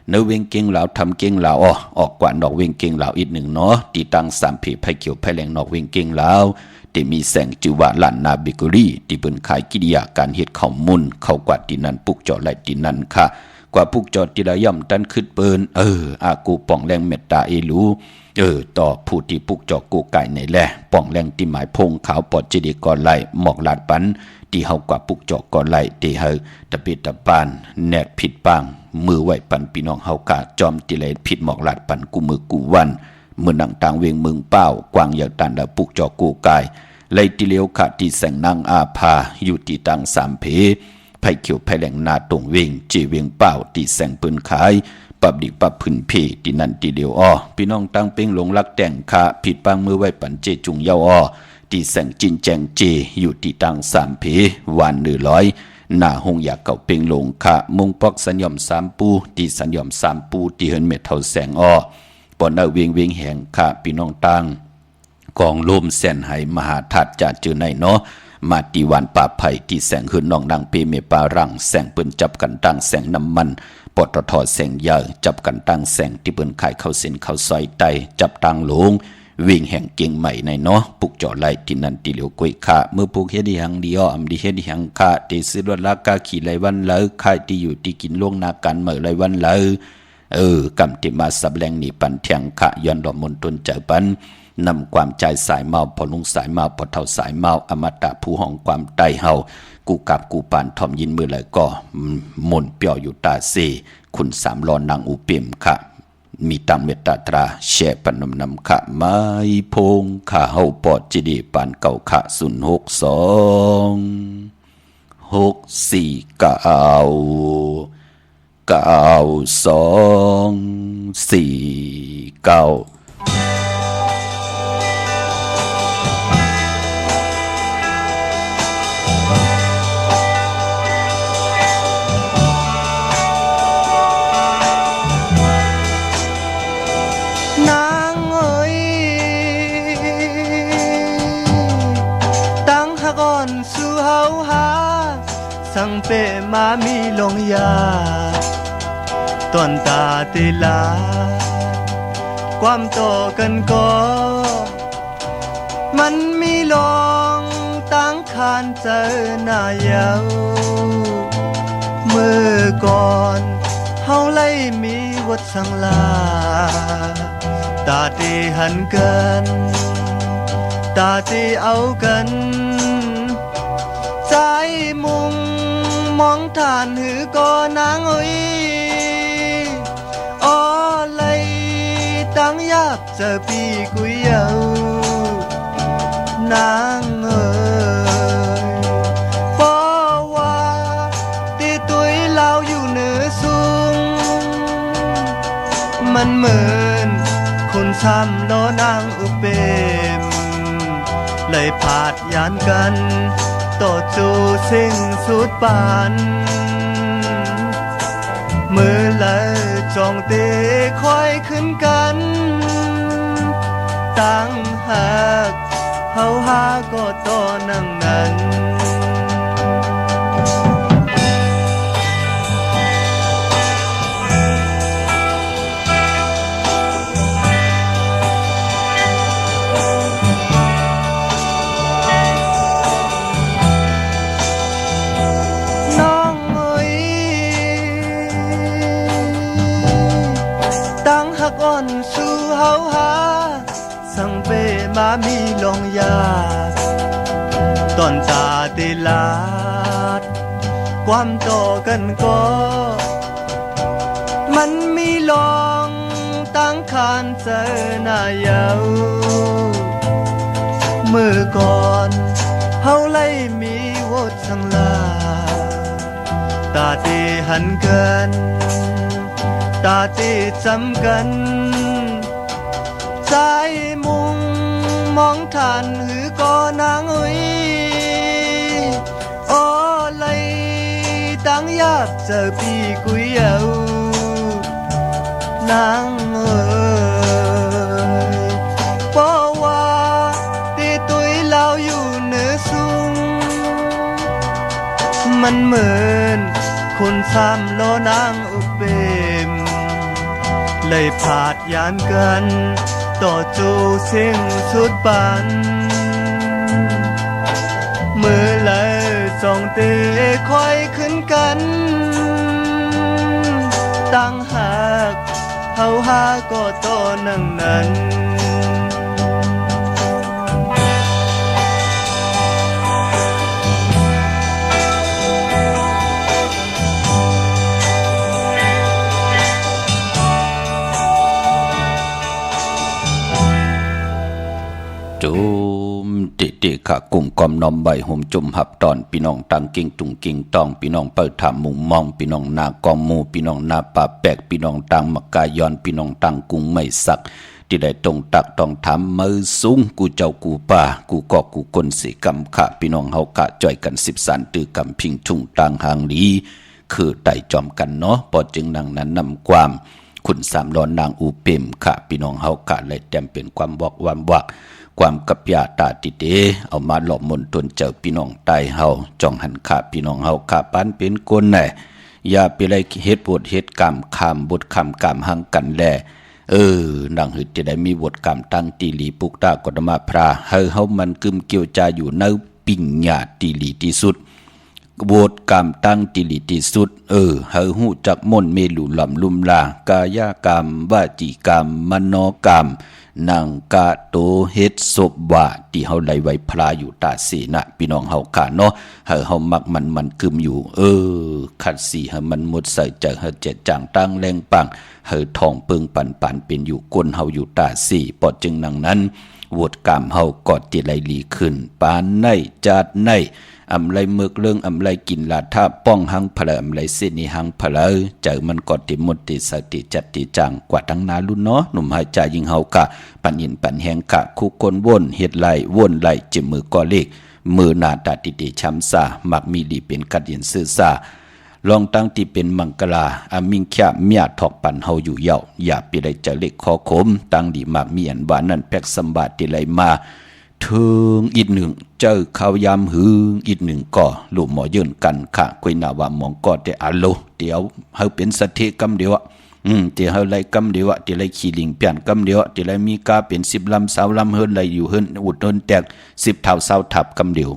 เนื้อเวงเก่งลาวทำเก่งลาวออกกว่านอกเวงเก่งลาวอีกหนึ่งเนาะตีตังสามผีไผ่เขียวไผ่แหลงนอกเวงเก่งลาวที่มีแสงจิวะลันนาบิกุรีที่เป็นขายกิริยาการเฮ็ดข้าวมุนเข้ากว่าที่นั้นปุกจอไหลที่นั้นค่ะกว่าปุกจอที่ละย่อมตันขึ้นเปิ้นอากูป่องแรงเมตตาเอลูต่อผู้ที่ปุกจอกูไก่ในแลป่องแรงที่หมายพงขาวปอดจิดีก่อนไหลหมอกลาดปันที่เฮากว่าปุกจอก่อนไหลที่เฮาตะปิดตะปานแนดผิดปังมือไหวปันพี่น้องเฮากะจอมติเลยผิดหมอกลาดปันกูมือกูวันเมื่อนังต่างเวงเมืองเป้ากวางอย่างตันดาปุกจอกูกายเลยติเลียวขาที่แสงนางอาภาอยู่ที่ตังสามเพไผ่เขียวไผ่แหลงนาตรงเวงจีเวงเป้าที่แสงปืนขายปับดิปับพื้นเพที่นั่นติเลียวพี่น้องตังเป้งหลงรักแต่งขาผิดปังมือไหวปันเจจุงเยาที่แสงจินแจงเจอยู่ที่ตังสามเพวัน100หน้าหงอยากเก่าเป้งหลงขามุงปอกสัญญอมสามปูที่สัญญอมสามปูที่เฮินเม็ดเท่าแสงปอนเวงแห่งขาพี่น้องตังกองลมแสนไหมหาทัดจะเจอในเนาะมาตีวันป่าไผ่ที่แสงหืนน้องดังเปเมปารังแสงเปิ้นจับกันตั้งแสงน้ำมันปตทแสงยาจับกันตั้งแสงที่เปิ้นขายเข้าเส้นเข้าซอยไตจับตั้งหลงวิ่งแห่งเก่งใหม่ในเนาะปุกจอไหลที่นั่นที่เหลียวกวยขาเมื่อปุกเฮ็ดดีหังดีอำดีเฮ็ดดีหังขาเตซื้อรถลากาขี่ไหลวันเลยขายที่อยู่ที่กินล่วงนากันเมื่อไหลวันเลยกำติมาสับแรงนี่ปันเทียงขะย้อนดอกมนต้นเจอปันนำความใจสายเมาพอลุงสายเมาพอเท่าสายเมาอมตะผู้ห้องความใต้เฮากูกับกูปานทอมยินมือเลยก็มนเปียวอยู่ตาเซคุณ3 ล้อนางอุเปียมค่ะมีตังเมตตาตราแช่ปนนำค่ะไม้พงข้าเฮาปอดจิดีปานเก่าค่ะ062 649 92 49 เปมามีลงยาตอนตาติลาความโตกันก็มันมีลองตั้งคานเจอหน้าเยาเมื่อก่อนเฮาไล่มีวัดสังลาตาตีหันกันตาตีเอากันใจมุงมองทานหือก็นางอุ้ยอ้อไลตั้งยาบเจอปีกุยเยานางเอ๋ยเพราะว่าตีตุยเล่าอยู่เหนือสูงมันเหมือนคนซ้ำโลนางอุเปมเลยพาดยานกันต่อจูสิ่งสุดปานมือเลยจองเตะคอยขึ้นกันตั้งหักเฮาหาก็ต่อนั่งนั้นอ่อนสู่เฮาหาสังเปมามีลงยาตอนตาติลาดความโตกันก็มันมีลองตั้งคานเจอหน้าเยาเมื่อก่อนเฮาไล่มีวดสังลาตาตีหันกันตาตีจำกันใจมุงมองทานหือก็นางอุ้ยอ้อไลตั้งยาบเจอปีกุยเยานางเอ๋ยเพราะว่าตีตุยเล่าอยู่เหนือสูงมันเหมือนคนซ้ำโลนางอุเปมเลยพาดยานกันต่อจูสิ่งสุดปานมือเลยจองเตะคอยขึ้นกันตั้งหักเฮาหาก็ต่อนั่งนั้น จุมติขะกุ่มกอมนอมใบห่มจุ่มหับตอนพี่น้องตังกิ่งตุงกิ่งตองพี่น้องเปิดถามมุงมองพี่น้องนากองมูพี่น้องนาป่าแปกพี่น้องตังมักกายอนพี่น้องตังกุ้งไม่สักที่ได้ตรงตักต้องทำมือสูงกูเจ้ากูป่ากูกอกกูคนสิกำขะพี่น้องเฮากะจ่อยกัน13ตือกำพิงทุ่งตังหางลีคือไต่จอมกันเนาะพอจึงนางนั้นนำความคุณสามล้อนนางอูเปมค่ะพี่น้องเฮากะเลยเต็มเป็นความบอกความวักความกับยาตาติเตเอามาหลอมมนตนเจอพี่น้องใต้เฮาจองหันขาพี่น้องเฮาขาปานเป็นคนแน่อย่าไปไล่เฮ็ดบทเฮ็ดกรรมคำบทคำกรรมหังกันแลดังหึดจะได้มีบทกรรมตั้งตีหลีปุกตากฎมาพราเฮามันกึมเกี่ยวจาอยู่ในปิ่งญาตีหลีที่สุดบทกรรมตั้งติลิที่สุดเฮาฮู้จักมนต์เมลุลำลุมลากายกรรมวาจีกรรมมโนกรรมนางกะโตเฮ็ดศพว่าที่เฮาไล่ไว้พลาอยู่ตาสีนะพี่น้องเฮากะเนาะเฮามักมันกึมอยู่ขัดสีให้มันหมดใส่ใจเฮาเจ็ดจางตั้งแรงปังเฮาทองเปิงปันเป็นอยู่ก้นเฮาอยู่ตาสีปอดจึงนังนั้นวดกรรมเฮากอดติไลลีขึ้นปานในจัดในอำไรเมือกเรื่องอำไรกินลาท่าป้องหังเพลอำไรเสนีหังเพลอเจอมันกอดติมดติสติจัดติจังกว่าทั้งนาลุ่นเนาะหนุ่มหายใจยิงเฮากะปันยินปันแหงกะคู่คนวนเฮ็ดไหลวนไหลจิมมือกอเล็กมือหนาตาติติช้ำซามักมีดีเป็นกัดยินซื่อซาลองตั้งที่เป็นมังกลาอามิงแค่เมียถอกปันเฮาอยู่เยาอย่าไปได้จะเล็กคอขมตั้งดีมากมีอันหวานนั่นแพ็กสมบัติไหลมาถึงอีกหนึ่ง เจอข้าวยามหืออีกหนึ่งก่อลูกหมอยื่นกันค่ะคุยหน้าว่าหมองก่อแต่อาโลเดี๋ยวเฮาเป็นสถิกรรมเดียวเดี๋ยวเฮาไล่กำเดียวเดี๋ยวไล่ขี่ลิงเปลี่ยนกำเดียวเดี๋ยวไล่มีกาเป็น10 ลำ20 ลำเฮินไล่อยู่เฮินอุดเฮินแตก10 เท่า20 ทับกำเดียว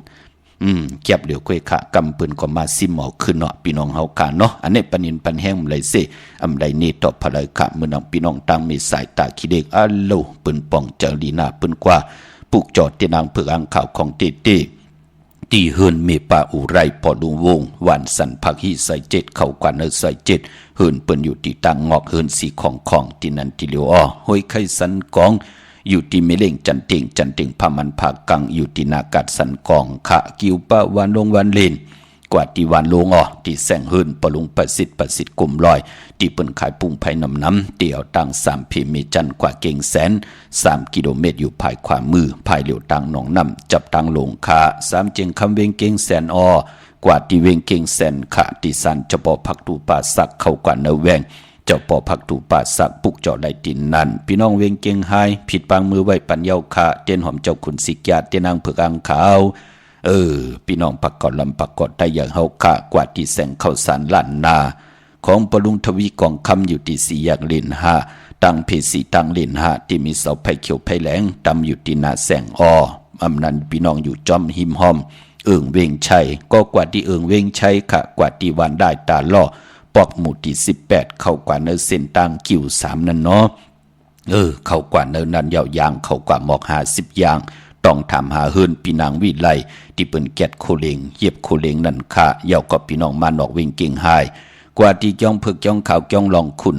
เก็บเดี๋ยวคุยค่ะกำปืนก็มาซิมหมอขึ้นเนาะพี่น้องเฮาค่ะเนาะอันนี้ปนินปันแห้งเลยสิอำไรนี่ตอบพลายค่ะมื้อน้องพี่น้องตั้งมีสายตาขี้เด็กอัลโลปืนป่องเจลีนาปืนกว่าปลูกจอดที่นางเผือกอังข่าวของเตเต้ตีเฮินเมป่าอุไรพอลุงวงวันสันพักฮีใส่7เข้ากว่าเนใส่7เฮินเปิ้นอยู่ที่ตังงอกเฮินสีของที่นั่นที่เลียวอ้อห้อยไข่สันกองอยู่ที่เมเล่งจันเต็งพามันผากังอยู่ที่นากาดสันกองขะกิวปะวันลงวันเลนกว่าที่วันลงอ้อที่แสงเฮินปะลุงประสิทธิ์กลุ่มลอยที่เปิ้นขายปุ้งไผ่น้ำเตี่ยวตัง3 พิมพ์จันกว่าเก่งแสน3 กิโลเมตรอยู่ภายขวามือภายเหลียวตังหนองน้ำจับตังลงคา3 เจียงคำเวงเก่งแสนอ้อกว่าที่เวงเก่งแสนขะที่สันจะปอพักตูป่าสักเข้ากว่าเนแวงเจ้าปอพักตูป่าสักปุกเจ้าไลตินนั่นพี่น้องเวงเก่งไฮผิดปางมือไว้ปัญญาขะเตียนหอมเจ้าขุนสิกยาเตียนางเผือกอังขาวพี่น้องปักกอดลำปักกอดได้อย่างเฮาขะกว่าที่แสงเข้าสารล้านนาของปลุงทวีกองคำอยู่ที่4 แยกเลน5ตั้งเพสีตั้งเลน5ที่มีเสาไผ่เขียวไผ่แหลงตำอยู่ที่นาแสงอำนั้นพี่น้องอยู่จอมหิมหอมเวงชัยก็กว่าที่เวงชัยค่ะกว่าที่วันได้ตาล่อปอกหมู่ที่18เข้ากว่าเนเส้นตั้งกิ่ว3นั่นเนาะเข้ากว่าเนนั้นยาวยางเข้ากว่าหมอก50 ยางต้องถามหาเฮินพี่นางวิไลที่เปิ้นแกดโคเลงเหยียบโคเลงนั่นค่ะยาวก็พี่น้องมานอกเวงเก่งไฮกว่าที่จ้องเพิกจ้องขาวจ้องลองขุน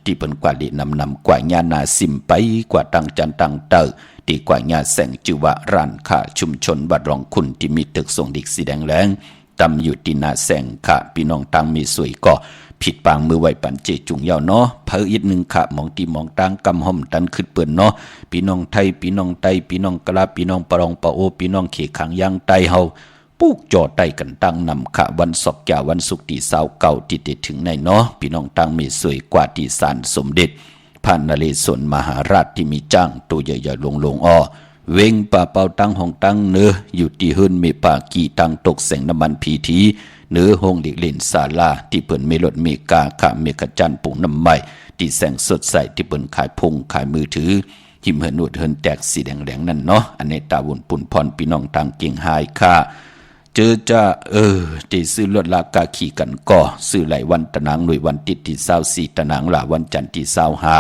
ที่เปิ้นกว่าดินำกว่าญานาสิมไปกว่าตังจันตังเตอที่กว่าญาแสงจือว่าร้านค้าชุมชนบัดรองขุนที่มีตึกทรงดิกสีแดงแรงตำอยู่ที่นาแสงค่ะพี่น้องตังมีสวยก็ผิดปางมือไว้ปันเจจุงยาวเนาะเพิ่อีกหนึ่งค่ะมองตีมองตังกำห่มตันขึ้นเปิ้นเนาะพี่น้องไทยพี่น้องไตพี่น้องกะลาพี่น้องปรองปะโอพี่น้องเขขังยังไตเฮาปลูกจอไตกันตั้งนำขะวันศกแก่วันศุกร์ที่29ที่ติดถึงในเนาะพี่น้องตั้งมีสวยกว่าที่ศาลสมเด็จพระนเรศวรมหาราชที่มีจ้างตัวใหญ่ๆลงเวงป่าเป่าตั้งห้องตั้งเนื้ออยู่ที่เฮิรนเมป่ากี่ตั้งตกแสงน้ำมันพีทีเนื้อห้องเด็กเล่นศาลาที่เปิ่นเมลดเมกาขะเมกจันปุ่งน้ำใหม่ที่แสงสดใสที่เปิ่นขายพงขายมือถือหิมเหินนวดเหินแตกสีแดงๆนั่นเนาะอันนี้ตาวุ่นปุ่นพรพี่น้องต่างเก่งหายค่ะเจอจะที่ซื้อลวดลากาขี่กันก่อซื้อไหลวันตะนางหน่วยวันติดที่24ตะนางหลาวันจันทร์ที่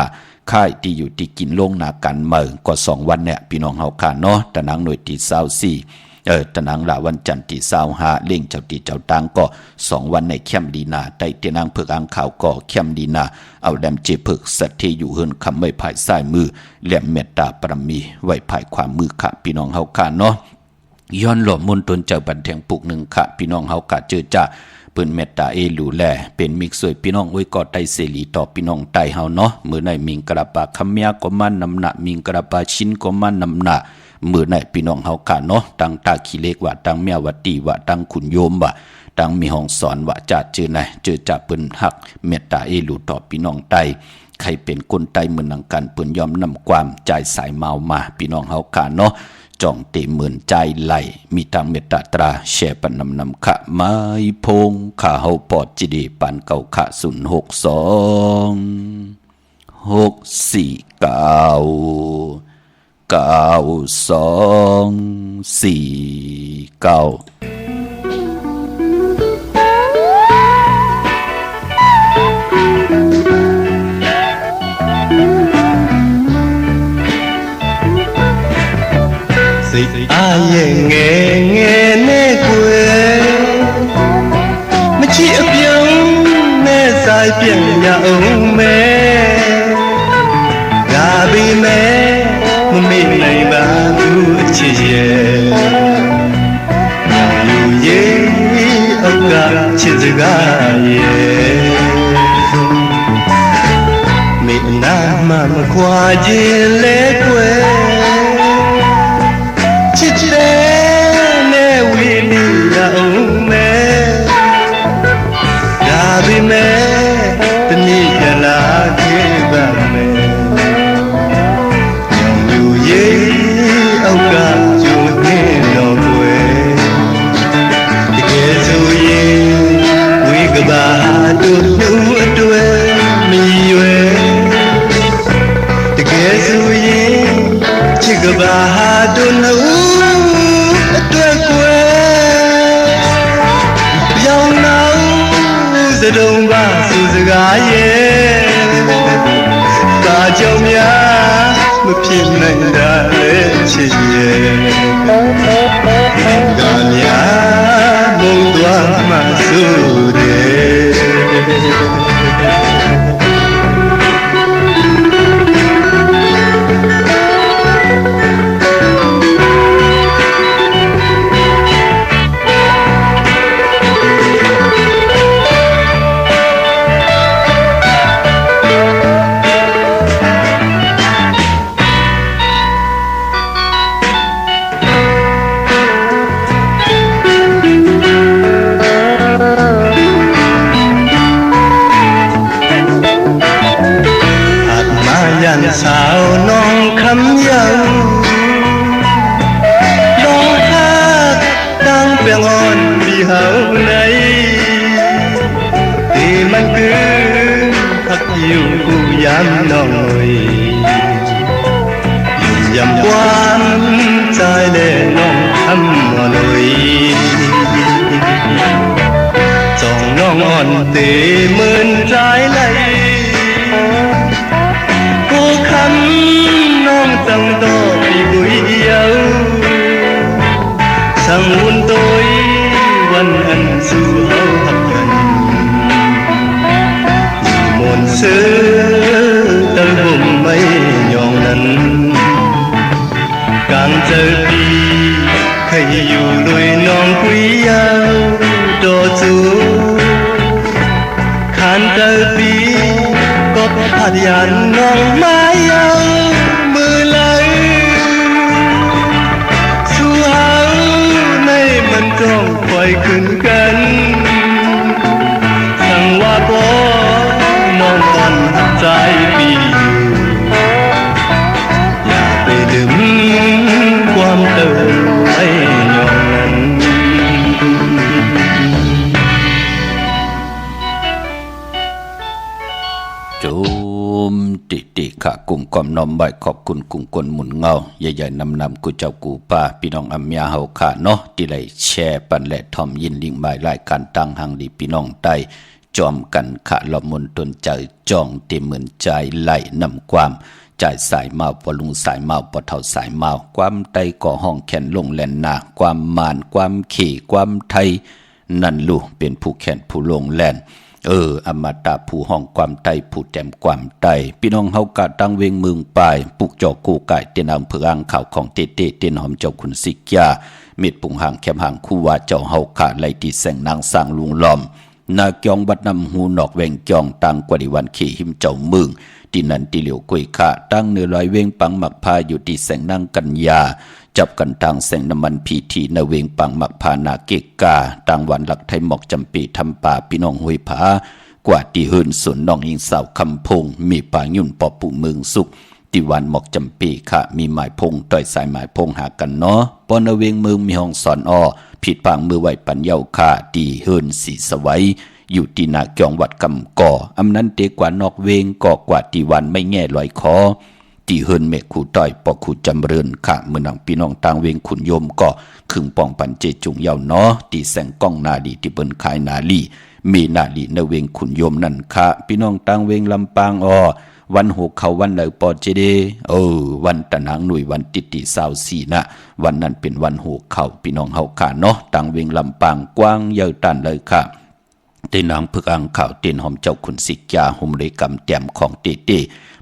25ค่ายที่อยู่ที่กินลงนากันเมื่อก็2 วันเนี่ยพี่น้องเฮาค่ะเนาะตะนางหน่วยที่24ตะนางหลาวันจันทร์ที่25เล่งเจ้าตีเจ้าตังก็2 วันในแคมดีนาใต้เตียนางเผือกอังขาวก็แคมดีนาเอาแหลมเจเผือกสัตเทอยู่เฮิรนคำไว้ภายซ้ายมือแหลมเมตตาปรมีไว้ภายขวามือค่ะพี่น้องเฮาค่ะเนาะย้อนหล่อมนตนเจ้าบันแทงปุกหนึ่งค่ะพี่น้องเฮากะเจอจ้าเปิ้นเมตตาหลูแลเป็นมิกสวยพี่น้องไว้ก็ไตเสรีต่อพี่น้องไตเฮาเนาะมื้อในมิงกระปาคำเมียก็มันนำหน้ามิงกระปาชิ้นก็มันนำหน้ามื้อในพี่น้องเฮากะเนาะตั้งตาขี้เล็กว่าตั้งเมียวัดตีว่าตั้งขุนโยมว่าตั้งมีห้องสอนว่าจะเจอไหนเจอจ้าเปิ้นฮักเมตตาหลูต่อพี่น้องไตใครเป็นคนไตเหมือนนังกันเปิ้นยอมนำความใจสายเมามาพี่น้องเฮากะเนาะจ้องเตหมื่นใจไหลมีทางเมตตาตราแช่ปันนำขะไม้พงข้าเฮาปอดจิดีปันเก่าขะစိတ်အားရဲ့ငယ်ငယ်နဲ့ကွယ်မချစ်အပြုံးနဲ့ဆိုင်ပြည့်ရအောင်မဲဒါပေမဲ့မမေ့နိုင်ပါဘူးအချစ်ရဲ့ညောင်ယူရဲ့အောက်ကချစ်စကားရဲ့မေတ္တာမှမခွာခြင်းလဲကွယ်ချစ်တဲ့နဲ့ဝေးနေရအောင်မဲဒါပေမဲ့တနေ့ကလာခဲ့ပါမယ်ညောင်ယူရဲ့အောက်ကကျုံနေတော့ တုံးပါစုစကားရဲ့ကာကြောင့်များမဖြစ်နိုင်တာလေချစ်ရဲ့ကာများမုံသွားမှဆိုတယ်สาวน้องคำยาวน้องฮักตั้งเปียงอ่อนบีเฮาในที่มันคือพักอยู่กูยามน้องเลยยำความใจเล่น้องคำอ่อนเลยจองน้องอ่อนตีหมื่นใจไหลน้องจังโตปีกุยเยาสังวุ่นตัววันอันสู่เฮาหักกันมนต์ซื้อตะลุ่มไม่ยองนั้นกลางเจอปีให้อยู่ด้วยน้องกุยเยาโดจูขานเจอปีก็พัดยันน้องมาเยาต้องคอยขึ้นกันสั่งว่าบ่น้องอ่อนใจปีอย่าไปลืมความเติมให้ยองนั้นจุมติค่ะกลุ่มความน้อมใบขอบคุณกลุ่มคนหมุนเงาใหญ่ๆนำกูเจ้ากูป้าพี่น้องอัมยาเฮาค่ะเนาะที่ไหลแชร์ปันและทอมยินลิงใบรายการตั้งหังดีพี่น้องใต้จอมกันค่ะละมุนตนใจจองเต็มเหมือนใจไหลนำความใจสายเมาปลุงสายเมาปะเท่าสายเมาความไตก่อห้องแขนลงแลนนาความมานความขี่ความไทยนั่นลูกเป็นผู้แขนผู้ลงแลนอมตะผู้ห้องความไตผู้แต้มความไตพี่น้องเฮากะตั้งเวงเมืองปลายปุกจอกูไก่เตียนอำเภออ่างข่าวของเตเตียนหอมเจ้าคุณสิกยาเม็ดปุงห่างแคมห่างคู่ว่าเจ้าเฮาขาไลตีแสงนางสร้างลุงล้อมนาเกียงบัดนำหูนอกแวงเกียงตังกว่าดิวันขี่หิมเจ้าเมืองที่นันติเหลียวกุยขาตั้งเนื้อลอยเวงปังหมักพาอยู่ที่แสงนางกัญญาจับกันทางแสงน้ำมันพีทีนเวงปังหมักพานาเกกาต่างวันหลักไทยหมอกจำปีทำป่าพี่น้องห้วยผากว่าที่เฮินสวนน้องอิงสาวคำพงมีป่ายุ่นปอปู่เมืองสุขที่วันหมอกจำปีค่ะมีหมายพงต่อยสายหมายพงหากันเนาะปอนเวงเมืองมีห้องสอนผิดปางมือไหวปัญญาค่ะที่เฮินสีสวัยอยู่ที่นาเกียงวัดกำก่ออำนั้นเตกว่านอกเวงก่อกว่าที่วันไม่แง่ลอยคอที่เฮินเมฆขู่ต่อยปอขู่จำเริญค่ะเมื่อนังพี่น้องต่างเวงขุนยมก็ขึงป้องปันเจจุงเยาเนาะที่แสงก้องนาดีที่เปิ้นขายนาลีมีนาลีนเวงขุนยมนั่นค่ะพี่น้องต่างเวงลำปางวันหกเขาวันไหลปอเจเดวันตะนางหน่วยวันติติ24นะวันนั้นเป็นวันหกเขาพี่น้องเฮาค่ะเนาะต่างเวงลำปางกว้างเยอะตันเลยค่ะเตนางพึกอังข่าวเตนหอมเจ้าขุนสิกยาหุมเลยกำแต้มของเต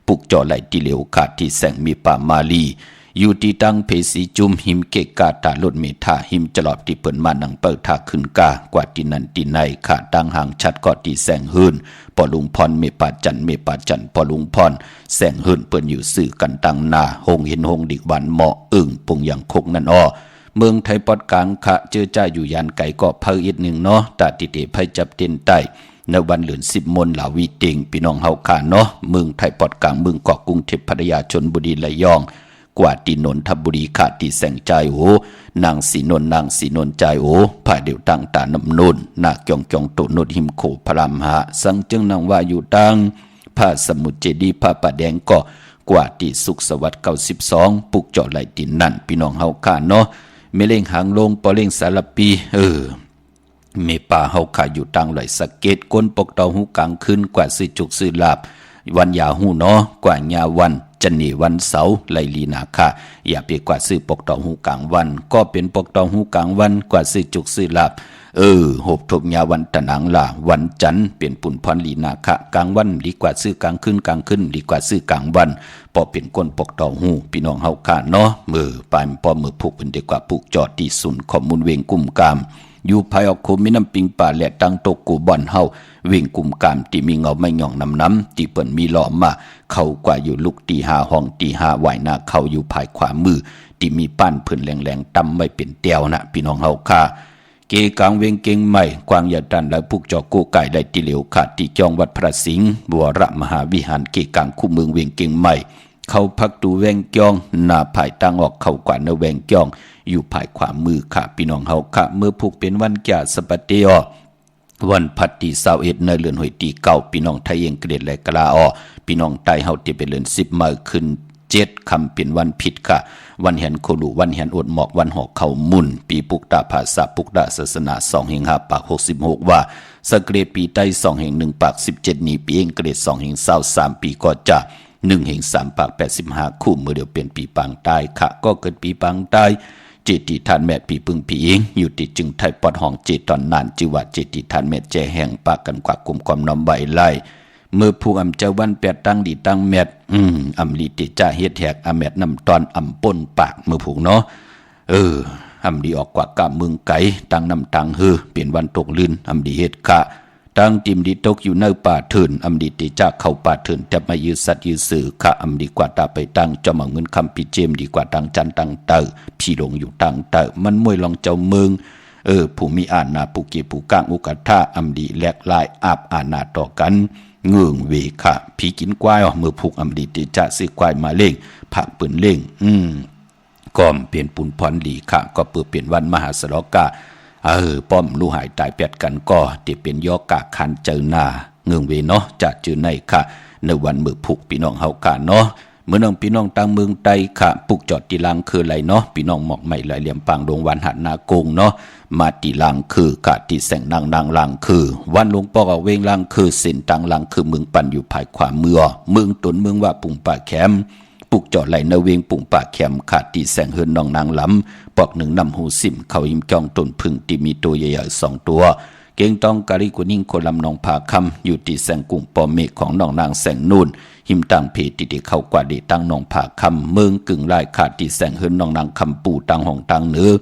ปุกจ่อไหลที่เหลวขาดที่แสงมีป่ามาลีอยู่ที่ตั้งเพสีจุมหิมเกกาตาลดเมธาหิมจลอบที่เปิ่นมานังเปิดท่าขึ้นกากว่าที่นันที่ในขาดตั้งห่างชัดก็ที่แสงหืนปอลุงพรเมปาจันปอลุงพรแสงหืนเปิ่นอยู่สื่อกันตั้งนาหงเห็นหงดิกวันเหมาะปุงอย่างคกนั่นเมืองไทยปอดกลางขะเจอจ้าอยู่ยันไก่ก็เพิ่อีกหนึ่งเนาะตาติเตไพจับเต้นใต้ในวันเหลือน10 มนหลาวีเต็งพี่น้องเฮาค่ะเนาะเมืองไทยปอดกลางเมืองเกาะกรุงเทพพัทยาชลบุรีระยองกว่าที่นนทบุรีขาดที่แสงใจนางสีนนใจผ่าเดียวตั้งตานำนนนาเกียงโตนดหิมโขพรามหาสังจึงนางว่าอยู่ตั้งผ้าสมุทรเจดีผ้าป่าแดงก็กว่าที่สุขสวัสดิ์92ปุกจ่อไหลตินนั่นพี่น้องเฮาค่ะเนาะเมเล่งหางลงปอเล่งสารปี เมป่าเฮาขาอยู่ตังไหลสะเก็ดก้นปกตอหูกลางคืนกว่าซื้อจุกซื้อลาบวันยาหูเนาะกว่าญาวันจันนีวันเสาร์ไลลีนาค่ะอย่าไปกว่าซื้อปกตอหูกลางวันก็เป็นปกตอหูกลางวันกว่าซื้อจุกซื้อลาบหบทบญาวันตะนางล่ะวันจันทร์เป็นปุ่นพรลีนาค่ะกลางวันดีกว่าซื้อกลางคืนกลางคืนดีกว่าซื้อกลางวันพอเป็นก้นปกตอหูพี่น้องเฮาค่ะเนาะมือปลายพอมือผูกเป็นดีกว่าผูกจอดที่ศูนย์ข้อมูลเวงกุ่มกามอยู่ภายออกคุมีน้ำปิงป่าและตั้งตกกูบ่อนเฮาเว่งกุ่มกามที่มีเงาไม่หย่องน้ำที่เปิ้นมีหล่อมาเข้ากว่าอยู่ลุกตีหาห้องตีหาไหวหน้าเข้าอยู่ภายขวามือที่มีป้านเพิ่นแรงๆตำไว้เป็นแต้วนะพี่น้องเฮาค่ะเกกลางเวงเก่งใหม่กวางยาดันและผูกจอกูไก่ได้ติเหลียวขาดที่จองวัดพระสิงห์บัวระมหาวิหารเกกลางคู่เมืองเวงเก่งใหม่เข้าพักตูแวงจ้องหน้าภายตั้งออกเข้ากว่าเนแวงจ้องอยู่ภายขวามือค่ะพี่น้องเฮาค่ะเมื่อผูกเป็นวันแก่สปะเตอวันพัดที่21ในเรือนหวยตีเก่าพี่น้องไทยเองเกรดและกลาอพี่น้องใต้เฮาที่เป็นเรือน10มื้อขึ้น7คำเป็นวันผิดค่ะวันแห่นโคลุวันแห่นอดหมอกวันหอกเข้ามุ่นปีปุกตาภาษาปุกตาศาสนา2แห่ง5ปาก66ว่าสเกรดปีใต้2แห่ง1ปาก17นี้ปีเองเกรด2แห่ง23ปีก็จะ1แห่ง3ปาก85คู่มือเดียวเป็นปีปางใต้ค่ะก็เกิดปีปางใต้เจติทานแม่ปีปึงปีเองอยู่ติจึงไทยปอดห้องเจตอนนานจิว่าเจติทานแม่แจแห่งปากกันกว่ากลุ่มความน้อมใบไล่เมื่อผู้อำเจ้าวันแปดตั้งดีตั้งแมดอำลีติจ่าเฮ็ดแหกอำแมดนำตอนอำป่นปากเมื่อผูกเนาะอำดีออกกว่ากะเมืองไก่ตั้งนำตังเป็นวันตกลื่นอำดีเฮ็ดกะตั้งติมดีตกอยู่ในป่าเถินอำดีติจ่าเข้าป่าเถินแต่มายืดสัตว์ยืดสื่อค่ะอำดีกว่าตาไปตั้งจอมเอาเงินคำปีเจมดีกว่าตั้งจันตั้งเตอพี่ลงอยู่ตั้งเตอมันมวยลองเจ้าเมืองผู้มีอาณาผู้เกผู้ก้างอุกท่าอำดีแลกลายอาบอาณาต่อกันเงื่องเวค่ะผีกินควายเมื่อผูกอำดีติจะซื้อควายมาเล่งผักปืนเล่งก่อมเปลี่ยนปุ่นพรหลีค่ะก็เปิดเปลี่ยนวันมหาสรกะป้อมลู่หายตายแปดกันก็ที่เป็นยอกะคันเจอหน้าเงื่องเวเนาะจะจือในค่ะในวันมือผูกพี่น้องเฮากะเนาะเมื่อน้องพี่น้องต่างเมืองใต้ค่ะปุกจอดตีลังคืออะไรเนาะพี่น้องหมอกใหม่ไหลเหลี่ยมปางดงวันหัดนาโกงเนาะมาตีลังคือกะตีแสงนางลังคือวันหลวงปอกเวงลังคือสินตังลังคือเมืองปันอยู่ภายขวาเมืองตนเมืองว่าปุ่งป่าแคมปุกจอดไหลเนเวงปุ่งป่าแคมขาดตีแสงเฮินน้องนางลำปอกหนึ่งนำหูสิมเขายิ้มจ้องตนพึ่งที่มีตัวใหญ่ๆ2ตัวเก่งต้องกะริกุนิ่งโคลำนองผาคำอยู่ที่แสงกุ้งปอเมฆของน้องนางแสงนูนหิมตังเพติติเข้ากว่าดีตั้งนองผาคำเมืองกึ่งลายขาดที่แสงเฮินน้องนางคำปูตังห้องตังเนื้อ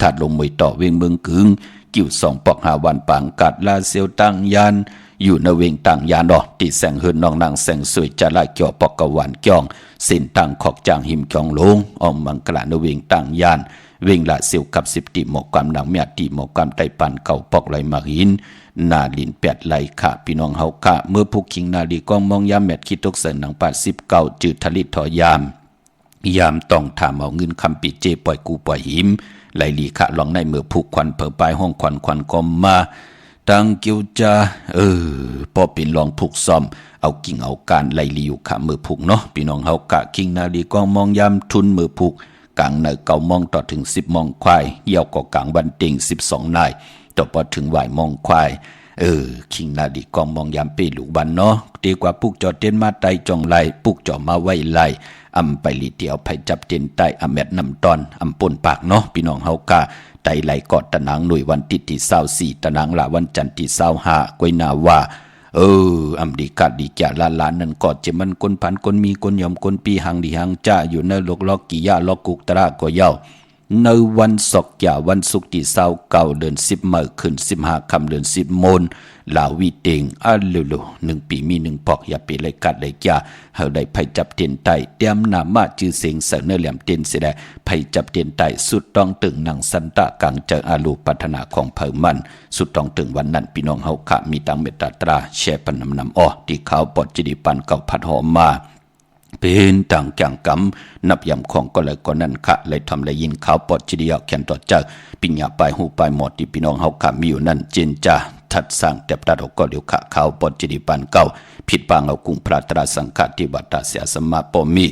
ถัดลงมวยต่อเวงเมืองกึ่งกิ่ว2ปอก5วันปางกัดลาเซียวตังยานอยู่ในเวงตังยานที่แสงเฮินน้องนางแสงสวยจะลายเกี่ยวปอกกะหวานจ้องสินตังขอกจางหิมจองลงออมมังกลาในเวงตังยานเวงละเซียวกับ10ติหมอกความหนังเมียติหมอกความไตปันเก่าปอกไหลมาหินนาลิน8ไหลค่ะพี่น้องเฮาค่ะเมื่อผู้คิงนาลีก้องมองยามแมดคิดตกเสนหนังปา19จืดทะลิทอยามต้องถามเอาเงินคำปิเจปล่อยกูปล่อยหิมไหลลีค่ะลองในเมื่อผูกควันเผอปลายห้องควันกอมมาตังเกียวจาพอเป็นลองผูกซ่อมเอากิ่งเอาการไหลลีอยู่ค่ะมือผูกเนาะพี่น้องเฮากะคิงนาลีก้องมองยามทุนมือผูกกลางใน9 มองต่อถึง10 มองควายเยี่ยวก็กลางวันเต็ง12นายต่อพอถึงไหวมองควายคิงนาดีกองมองยามเปลูกบันเนาะดีกว่าปุกจอเต้นมาไตจองไหลปุกจอมาไว้ไหลอำไปลีเตียวไผจับเต้นไตอำแมดนำตอนอำป่นปากเนาะพี่น้องเฮากะไตไหลกอดตะนางหน่วยวันที่24ตะนางละวันจันทร์ที่25กวยนาว่าอำดีกัดดีจ่าล้านนั่นกอดจะมันคนพันคนมีคนยอมคนปีหังดีหังจ้าอยู่ในลอกกิยาลอกกุกตระก็เย้าในวันศกยาวันศุกร์ที่29เดือน10มื้อขึ้น15ค่ำเดือน10โมนลาวิเตงลุ1ปีมี1ปอกอย่าไปเลยกัดเลยจ้าเฮาได้ไผจับเตียนไตเตรียมหน้ามาชื่อเสียงเสนอแหลมเตียนเสียได้ไผจับเตียนไตสุดต้องตึงหนังสันตะกังเจออาลูพัฒนาของเผ่ามันสุดต้องตึงวันนั้นพี่น้องเฮาค่ะมีตังเมตตราแช่ปันนำที่เขาปอดจิดิปันเก่าพัดหอมมาเป็นต่างจังกำนับยำของก็เลยก็นั่นค่ะเลยทำเลยยินข่าวปอดจิเดียแขนต่อจากปิญญาปลายหูปลายหมดที่พี่น้องเฮาค่ะมีอยู่นั่นเจนจ้าทัดสร้างแต่ประดก็เดียวค่ะข่าวปอดจิดีปันเก่าผิดปางเอากุ้งพระตราสังฆที่วัดตาเสียสมาปอมี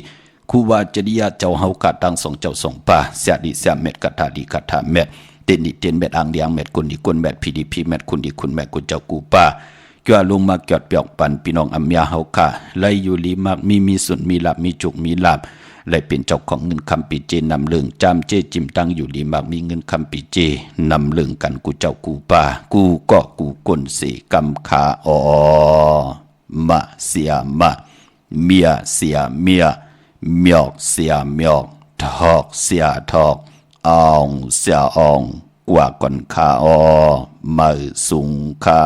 คูวาจริยาเจ้าเฮาค่ะตั้ง2 เจ้า 2 ป่าเสียดีเสียเม็ดกะทาดีกะทาเม็ด เตนิเตนแมดอังเดียงแมดกุนดีกุนแมดพีดีพีแมดคุณดีคุณแมดกุนเจ้ากูป้าเกี่ยวลุงมาเกิดเปียกปันพี่น้องอัมยาเฮาค่ะไลอยู่ลีมากมีสุนมีหลับมีจุกมีหลับไลเป็นเจ้าของเงินคำปีเจนำเรื่องจำเจจิมตั้งอยู่ลีมากมีเงินคำปีเจนำเรื่องกันกูเจ้ากูป้ากูก็กูกลสีกำขาอมาเสียมาเมียเสียเมียเมียกเสียเมียกทอกเสียทอกอองเสียอองกว่าก่อนขามือสูงขา